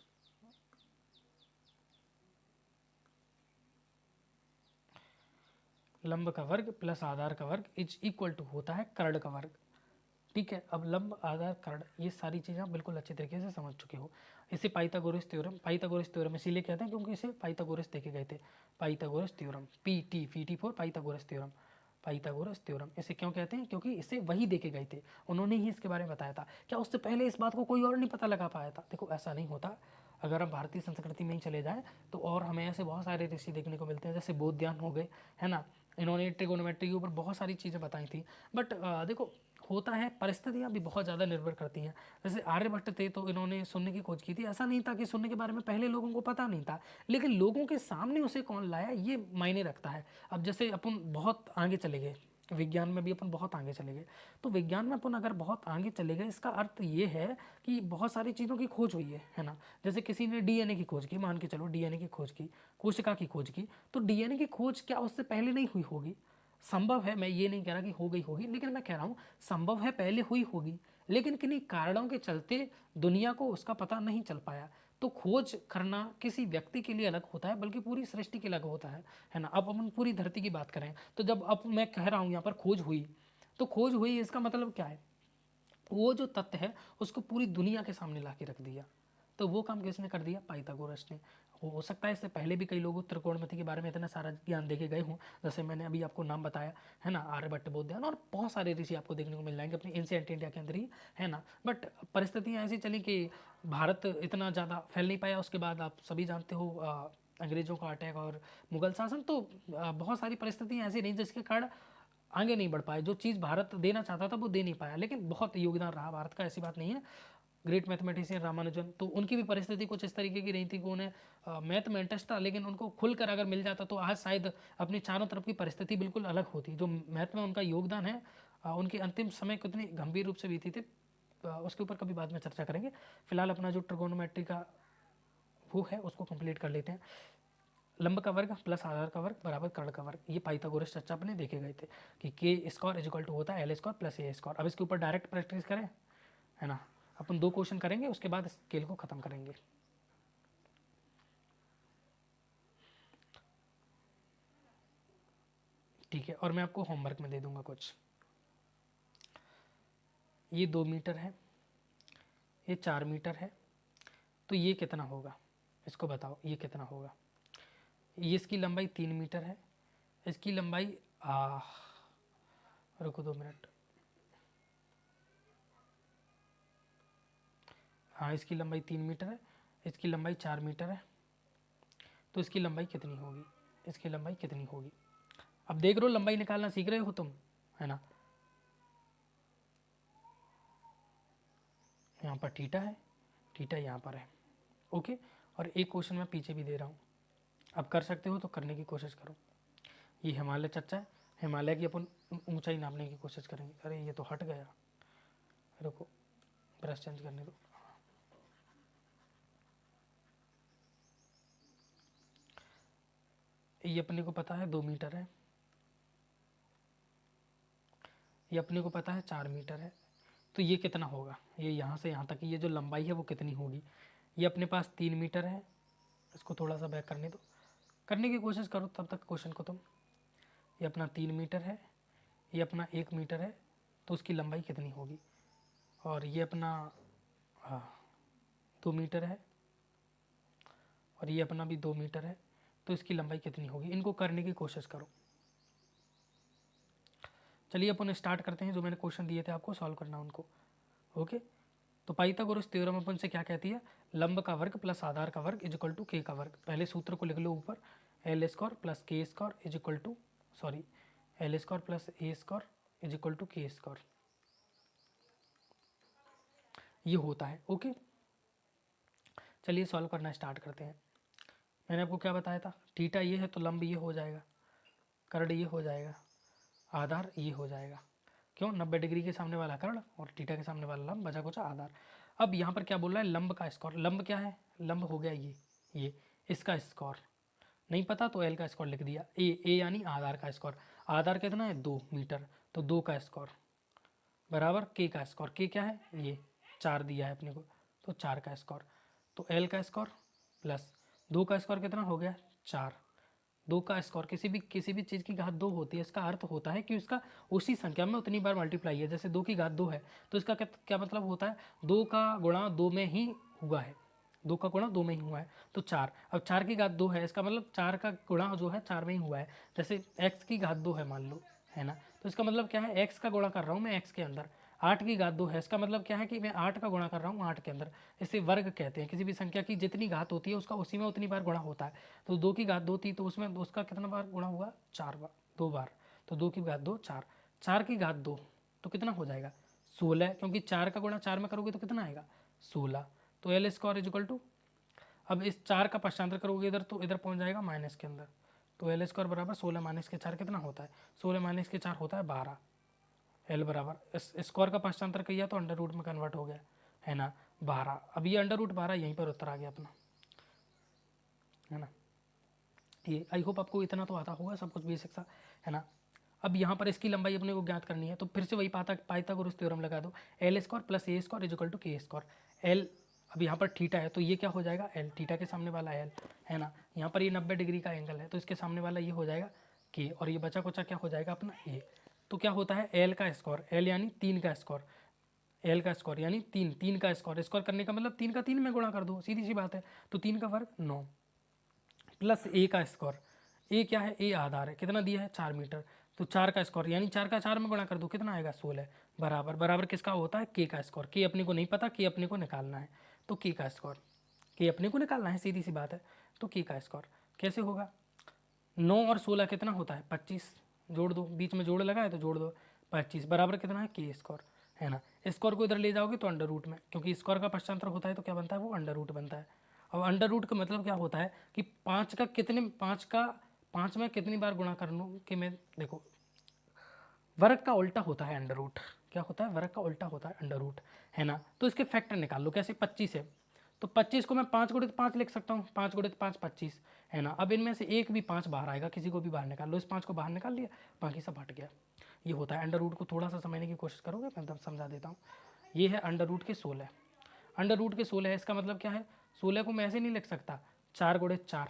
लंब का वर्ग प्लस आधार का वर्ग इज इक्वल टू होता है कर्ण का वर्ग। ठीक है, अब लंब आधार कर्ण ये सारी चीज़ें आप बिल्कुल अच्छे तरीके से समझ चुके हो। इसे पाइथागोरस थ्योरम, पाइथागोरस थ्योरम इसीलिए कहते हैं क्योंकि इसे पाइथागोरस देखे गए थे। Pythagoras theorem, P T for Pythagoras theorem. Pythagoras theorem इसे क्यों कहते हैं? क्योंकि इसे वही देखे गए थे, उन्होंने ही इसके बारे में बताया था। क्या उससे पहले इस बात को कोई और नहीं पता लगा पाया था? देखो ऐसा नहीं होता। अगर हम भारतीय संस्कृति में ही चले जाएं तो और हमें ऐसे बहुत सारे ऋषि देखने को मिलते हैं, जैसे बोधयान हो गए, है ना। इन्होंने ट्रिगोनोमेट्री के ऊपर बहुत सारी चीज़ें बताई थी। बट देखो होता है, परिस्थितियाँ भी बहुत ज़्यादा निर्भर करती हैं। जैसे आर्यभट्ट थे तो इन्होंने शून्य की खोज की थी। ऐसा नहीं था कि शून्य के बारे में पहले लोगों को पता नहीं था, लेकिन लोगों के सामने उसे कौन लाया ये मायने रखता है। अब जैसे अपन बहुत आगे चले गए, विज्ञान में भी अपन बहुत आगे चले गए, तो विज्ञान में अपन अगर बहुत आगे चले गए इसका अर्थ ये है कि बहुत सारी चीज़ों की खोज हुई है ना। जैसे किसी ने डीएनए की खोज की, मान के चलो डीएनए की खोज की, कोशिका की खोज की, तो डीएनए की खोज क्या उससे पहले नहीं हुई होगी? संभव है, मैं ये नहीं कह रहा कि हो गई होगी, लेकिन मैं कह रहा हूँ संभव है पहले हुई होगी, लेकिन किन्हीं कारणों के चलते दुनिया को उसका पता नहीं चल पाया। तो खोज करना किसी व्यक्ति के लिए अलग होता है, बल्कि पूरी सृष्टि के अलग होता है ना। अब अपन पूरी धरती की बात करें तो जब अब मैं कह रहा हूँ यहाँ पर खोज हुई, तो खोज हुई इसका मतलब क्या है? वो जो तथ्य है उसको पूरी दुनिया के सामने ला के रख दिया। तो वो काम किसने कर दिया? पाइथागोरस ने। हो सकता है इससे पहले भी कई लोग त्रिकोणमिति के बारे में इतना सारा ज्ञान देके गए हों, जैसे मैंने अभी आपको नाम बताया, है ना, आर्यभट्ट, बोधयान, और बहुत सारे ऋषि आपको देखने को मिल जाएंगे अपनी एंशिएंट इंडिया के अंदर ही, है ना। बट परिस्थितियाँ ऐसी चली कि भारत इतना ज़्यादा फैल नहीं पाया। उसके बाद आप सभी जानते हो अंग्रेज़ों का अटैक और मुगल शासन, तो बहुत सारी परिस्थितियाँ ऐसी रही जिसके कारण आगे नहीं बढ़ पाए। जो चीज़ भारत देना चाहता था वो दे नहीं पाया, लेकिन बहुत योगदान रहा भारत का, ऐसी बात नहीं है। ग्रेट मैथमेटिशियन रामानुजन, तो उनकी भी परिस्थिति कुछ इस तरीके की रही थी कि उन्हें मैथ में इंटरेस्ट था, लेकिन उनको खुलकर अगर मिल जाता तो आज शायद अपनी चारों तरफ की परिस्थिति बिल्कुल अलग होती। जो मैथ में उनका योगदान है, उनके अंतिम समय कितनी गंभीर रूप से बीती थी, उसके ऊपर कभी बाद में चर्चा करेंगे। फिलहाल अपना जो ट्रिगोनोमेट्री का वो है उसको कंप्लीट कर लेते हैं। लंब का वर्ग प्लस आधार का वर्ग बराबर कर्ण का वर्ग, ये पाइथागोरस चर्चा अपने देखे गए थे कि के स्क्वायर इज इक्वल टू होता है L square plus A square. अब इसके ऊपर डायरेक्ट प्रैक्टिस करें, है ना। अपन 2 क्वेश्चन करेंगे, उसके बाद स्केल को खत्म करेंगे। ठीक है, और मैं आपको होमवर्क में दे दूंगा कुछ। ये 2 मीटर है, ये 4 मीटर है, तो ये कितना होगा? इसको बताओ ये कितना होगा? ये इसकी लंबाई 3 मीटर है, इसकी लंबाई रुको 2 मिनट, हाँ इसकी लंबाई 3 मीटर है, इसकी लंबाई 4 मीटर है, तो इसकी लंबाई कितनी होगी? इसकी लंबाई कितनी होगी? अब देख रहे हो, लंबाई निकालना सीख रहे हो तुम, है ना। यहाँ पर थीटा है, थीटा यहाँ पर है। ओके, और एक क्वेश्चन मैं पीछे भी दे रहा हूँ, अब कर सकते हो तो करने की कोशिश करो। ये हिमालय चर्चा है, हिमालय की अपन ऊंचाई नापने की कोशिश करेंगे। अरे ये तो हट गया, रुको, ब्रश चेंज करने दो। ये अपने को पता है 2 मीटर है, ये अपने को पता है 4 मीटर है, तो ये कितना होगा, ये यहाँ से यहाँ तक ये जो लंबाई है वो कितनी होगी। ये अपने पास 3 मीटर है, इसको थोड़ा सा बैक करने दो, करने की कोशिश करो तब तक क्वेश्चन को तुम। ये अपना 3 मीटर है, ये अपना 1 मीटर है, तो उसकी लंबाई कितनी होगी। और ये अपना 2 मीटर है, और ये अपना भी 2 मीटर है, तो इसकी लंबाई कितनी होगी। इनको करने की कोशिश करो। चलिए अपन स्टार्ट करते हैं, जो मैंने क्वेश्चन दिए थे आपको सॉल्व करना उनको। ओके, तो पाइथागोरस थ्योरम अपन से क्या कहती है, लंब का वर्ग प्लस आधार का वर्ग इज इक्वल टू के का वर्ग। पहले सूत्र को लिख लो ऊपर, L square plus K square is equal to L square plus A square is equal to K square, ये होता है। ओके, चलिए सॉल्व करना स्टार्ट करते हैं। मैंने आपको क्या बताया था, थीटा ये है तो लंब ये हो जाएगा, कर्ण ये हो जाएगा, आधार ये हो जाएगा। क्यों, 90 डिग्री के सामने वाला कर्ण और थीटा के सामने वाला लंब, बचा कुचा आधार। अब यहाँ पर क्या बोल रहा है, लंब का स्क्वायर। लंब क्या है, लंब हो गया ये इसका स्क्वायर नहीं पता तो एल का स्क्वायर लिख दिया। ए यानी आधार का स्क्वायर, आधार कितना है 2 मीटर, तो 2 का स्क्वायर बराबर के का स्क्वायर। के क्या है, ये 4 दिया है अपने को, तो 4 का स्क्वायर, तो एल का स्क्वायर प्लस 2 का स्क्वायर कितना हो गया 4। 2 का स्क्वायर, किसी भी चीज़ की घात 2 होती है, इसका अर्थ होता है कि उसका उसी संख्या में उतनी बार मल्टीप्लाई है। जैसे 2 की घात 2 है तो इसका क्या मतलब होता है, 2 का गुणा 2 में ही हुआ है, 2 का गुणा 2 में ही हुआ है, तो 4। अब 4 की घात 2 है, इसका मतलब 4 का गुणा जो है 4 में ही हुआ है। जैसे x की घात 2 है मान लो, है ना, तो इसका मतलब क्या है, x का गुणा कर रहा हूँ मैं x के अंदर। 8 की घात 2 है, इसका मतलब क्या है कि मैं 8 का गुणा कर रहा हूँ 8 के अंदर। इसे वर्ग कहते हैं, किसी भी संख्या की जितनी घात होती है उसका उसी में उतनी बार गुणा होता है। तो 2 की घात 2 थी तो उसमें उसका कितना बार गुणा हुआ, 4 बार, 2 बार। तो 2 की घात 2 4, 4 की घात 2 तो कितना हो जाएगा 16, क्योंकि 4 का गुणा 4 में करोगे तो कितना आएगा 16। तो L square is equal to, अब इस 4 का पक्षांतर करोगे इधर तो इधर पहुंच जाएगा माइनस के अंदर, तो एल स्क्वायर बराबर 16 माइनस के 4 कितना होता है, 16 माइनस के 4 होता है 12। एल बराबर इस स्क्वायर का पक्षांतर किया तो अंडर रूट में कन्वर्ट हो गया, है ना, 12। अब ये अंडर रूट 12 यहीं पर उत्तर आ गया अपना, है ना। ये आई होप आपको इतना तो आता होगा सब कुछ बेसिक सा, है ना। अब यहाँ पर इसकी लंबाई अपने को ज्ञात करनी है, तो फिर से वही पाइथागोरस थ्योरम लगा दो, L square plus A square is equal to K square. L, अब यहाँ पर थीटा है तो ये क्या हो जाएगा एल, थीटा के सामने वाला एल, है ना। यहाँ पर ये 90 डिग्री का एंगल है तो इसके सामने वाला ये हो जाएगा के, और ये बचा कुचा क्या हो जाएगा अपना ए। तो क्या होता है एल का स्क्वायर, एल यानी 3 का स्क्वायर, एल का स्क्वायर यानी 3, 3 का स्क्वायर, स्क्वायर करने का मतलब 3 का 3 में गुणा कर दो, सीधी सी बात है। तो 3 का वर्ग 9 प्लस ए का स्क्वायर, ए क्या है, ए आधार है, कितना दिया है 4 मीटर, तो 4 का स्क्वायर यानी 4 का 4 में गुणा कर दो, कितना आएगा 16, बराबर बराबर किसका होता है के का स्क्वायर। के अपने को नहीं पता, के अपने को निकालना है, तो के का स्क्वायर, के अपने को निकालना है, सीधी सी बात है। तो के का स्क्वायर कैसे होगा, 9 और 16 कितना होता है 25, जोड़ दो, बीच में जोड़ लगा है तो जोड़ दो, 25 बराबर कितना है के स्क्वायर, है ना। स्क्वायर को इधर ले जाओगे तो अंडर रूट में, क्योंकि स्क्वायर का पक्षांतर होता है तो क्या बनता है वो अंडर रूट बनता है। अब अंडर रूट का मतलब क्या होता है कि 5 में कितनी बार गुणा कर लूँ कि मैं, देखो वर्ग का उल्टा होता है अंडर रूट, क्या होता है वर्ग का उल्टा होता है अंडर रूट, है ना। तो इसके फैक्टर निकाल लो, कैसे 25 है तो 25 को मैं 5 गुणित 5 लिख सकता हूँ, 5 गुणित 5 25, है ना। अब इनमें से एक भी 5 बाहर आएगा, किसी को भी बाहर निकाल लो, इस 5 को बाहर निकाल लिया, बाकी सब हट गया। ये होता है अंडर रूट को थोड़ा सा समझने की कोशिश करोगे मैं तब समझा देता हूँ। ये है अंडर रूट के 16, अंडर रूट के 16 है, इसका मतलब क्या है 16 को मैं ऐसे नहीं लिख सकता 4 गुणित 4,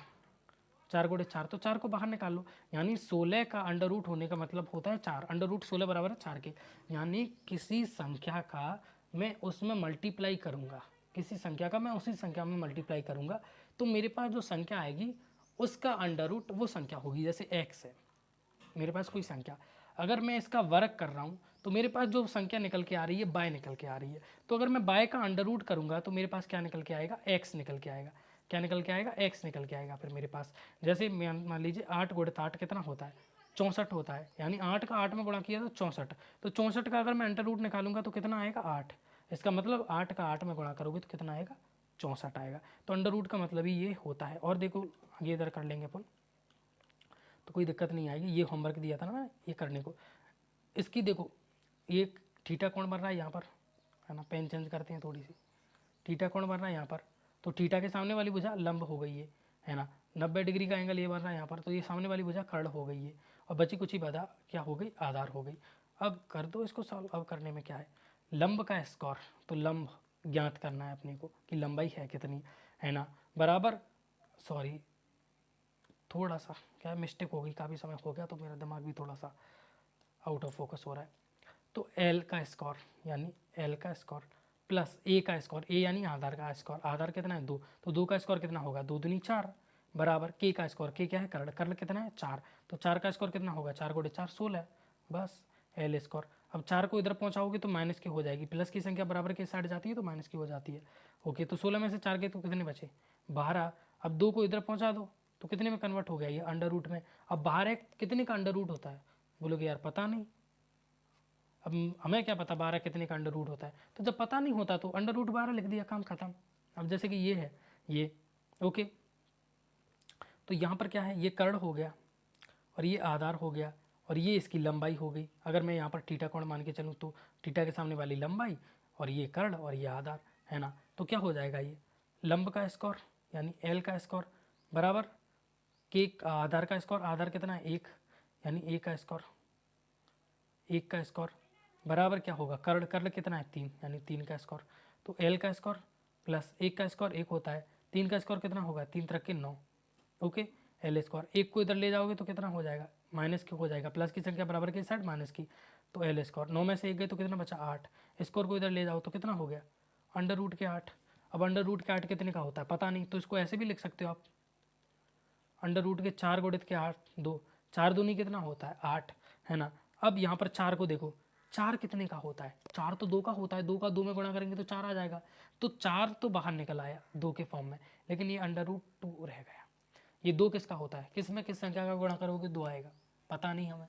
4 गुणित 4 तो 4 को बाहर निकाल लो, यानी 16 का अंडर रूट होने का मतलब होता है 4, अंडर रूट 16 बराबर है 4 के। यानी किसी संख्या का मैं उसमें मल्टीप्लाई करूँगा, किसी संख्या का मैं उसी संख्या में मल्टीप्लाई करूँगा, तो मेरे पास जो संख्या आएगी उसका अंडर रूट वो संख्या होगी। जैसे x है मेरे पास कोई संख्या, अगर मैं इसका वर्ग कर रहा हूँ तो मेरे पास जो संख्या निकल के आ रही है बाय निकल के आ रही है, तो अगर मैं बाय का अंडर रूट करूँगा तो मेरे पास क्या निकल के आएगा x निकल के आएगा, क्या निकल के आएगा x निकल के आएगा। फिर मेरे पास जैसे मान लीजिए 8 गुणित 8 कितना होता है 64 होता है, यानी 8 का 8 में गुणा किया तो 64, तो 64 का अगर मैं अंडर रूट निकालूंगा तो कितना आएगा 8, इसका मतलब 8 का 8 में गुणा करोगे तो कितना आएगा 64 आएगा। तो अंडर रूट का मतलब ही ये होता है। और देखो आगे इधर कर लेंगे अपन तो कोई दिक्कत नहीं आएगी, ये होमवर्क दिया था ना मैंने ये करने को। इसकी देखो ये थीटा कोण बन रहा है यहाँ पर, है ना, पेन चेंज करते हैं थोड़ी सी। थीटा कोण बन रहा है यहाँ पर, तो थीटा के सामने वाली भुजा लंब हो गई है ना। 90 डिग्री का एंगल ये बन रहा है यहाँ पर, तो ये सामने वाली भुजा कर्ण हो गई है और बची कुछ ही बाधा क्या हो गई, आधार हो गई। अब कर दो इसको सॉल्व। अब करने में क्या है, लंब का स्क्वायर, तो लंब ज्ञात करना है अपने को कि लंबाई है कितनी, है ना, बराबर, सॉरी थोड़ा सा क्या मिस्टेक हो गई, काफ़ी समय हो गया तो मेरा दिमाग भी थोड़ा सा आउट ऑफ फोकस हो रहा है। तो एल का स्क्वायर यानी एल का स्क्वायर प्लस ए का स्क्वायर, ए यानी आधार का स्क्वायर, आधार कितना है 2, तो 2 का स्क्वायर कितना होगा 2 दूनी 4, बराबर के का स्क्वायर, के क्या है कर्ण, कर्ण कितना है 4, तो 4 का स्क्वायर कितना होगा 4 गुणे 4 16, बस एल स्क्वायर। अब 4 को इधर पहुंचाओगे तो माइनस की हो जाएगी, प्लस की संख्या बराबर के साइड जाती है तो माइनस की हो जाती है। ओके, तो 16 में से 4 के तो कितने बचे 12। अब 2 को इधर पहुंचा दो तो कितने में कन्वर्ट हो गया ये अंडर रूट में। अब बाहर एक कितने का अंडर रूट होता है, बोलोगे यार पता नहीं। अब हमें क्या पता 12 कितने का अंडर रूट होता है, तो जब पता नहीं होता तो अंडर रूट 12 लिख दिया, काम खत्म। अब जैसे कि ये है ये, ओके, तो यहाँ पर क्या है, ये कर्ण हो गया और ये आधार हो गया और ये इसकी लंबाई हो गई। अगर मैं यहाँ पर थीटा कोण मान के चलूँ तो थीटा के सामने वाली लंबाई और ये कर्ण और ये आधार, है ना, तो क्या हो जाएगा ये लंब का स्क्वायर यानी एल का स्क्वायर बराबर के आधार का स्क्वायर, आधार कितना है 1 यानी ए का स्क्वायर, 1 का स्क्वायर बराबर क्या होगा कर्ण, कर्ण कितना है 3 यानी 3 का स्क्वायर, तो एल का स्क्वायर प्लस 1 का स्क्वायर 1 होता है, 3 का स्क्वायर कितना होगा 3 तरह के 9, ओके, एल स्क्वायर। 1 को इधर ले जाओगे तो कितना हो जाएगा माइनस की हो जाएगा, प्लस की संख्या बराबर के साइड माइनस की, तो एल स्क्वायर 9 में से 1 गए तो कितना बचा 8, स्क्वायर को इधर ले जाओ तो कितना हो गया अंडर रूट के 8। अब अंडर रूट के 8 कितने का होता है पता नहीं, तो इसको ऐसे भी लिख सकते हो आप, अंडर रूट के 4 गुणित के 8 2, 4 दूनी कितना होता है 8, है ना। अब यहाँ पर 4 को देखो, 4 कितने का होता है 4 तो 2 का होता है, 2 का 2 में गुणा करेंगे तो 4 आ जाएगा, तो 4 तो बाहर निकल आया 2 के फॉर्म में, लेकिन ये अंडर रूट 2 रह गया। ये 2 किसका होता है, किस में किस संख्या का गुणा करोगे 2 आएगा, पता नहीं, हमें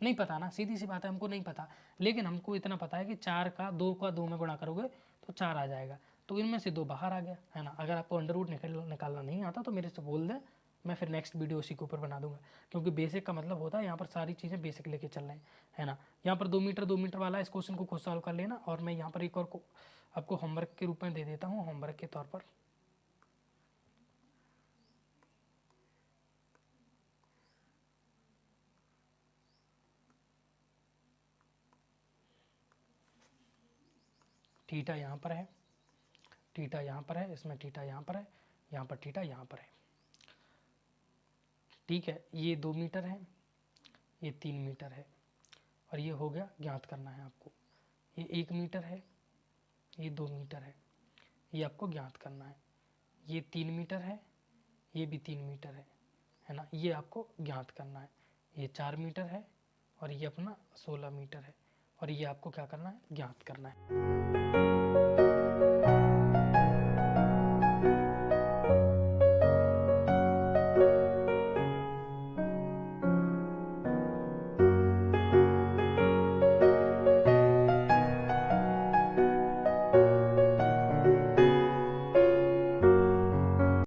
नहीं पता ना, सीधी सी बात है, हमको नहीं पता, लेकिन हमको इतना पता है कि 4 का 2 में गुणा करोगे तो 4 आ जाएगा, तो इनमें से 2 बाहर आ गया, है ना। अगर आपको अंडर रूट निकालना नहीं आता तो मेरे से बोल दें, मैं फिर नेक्स्ट वीडियो उसी के ऊपर बना दूंगा, क्योंकि बेसिक का मतलब होता है यहाँ पर सारी चीज़ें बेसिक लेके चल रहे हैं, है ना। यहाँ पर 2 मीटर वाला इस क्वेश्चन को खुद सॉल्व कर लेना, और मैं यहाँ पर एक और को आपको होमवर्क के रूप में दे देता हूँ, होमवर्क के तौर पर। थीटा यहाँ पर है, थीटा यहाँ पर है, इसमें थीटा यहाँ पर है, यहाँ पर थीटा यहाँ पर है, ठीक है। ये 2 मीटर है, ये 3 मीटर है, और ये हो गया ज्ञात करना है आपको। ये 1 मीटर है, ये 2 मीटर है, ये आपको ज्ञात करना है। ये 3 मीटर है, ये भी 3 मीटर है ना, ये आपको ज्ञात करना है। ये 4 मीटर है और ये अपना 16 मीटर है, और ये आपको क्या करना है ज्ञात करना है।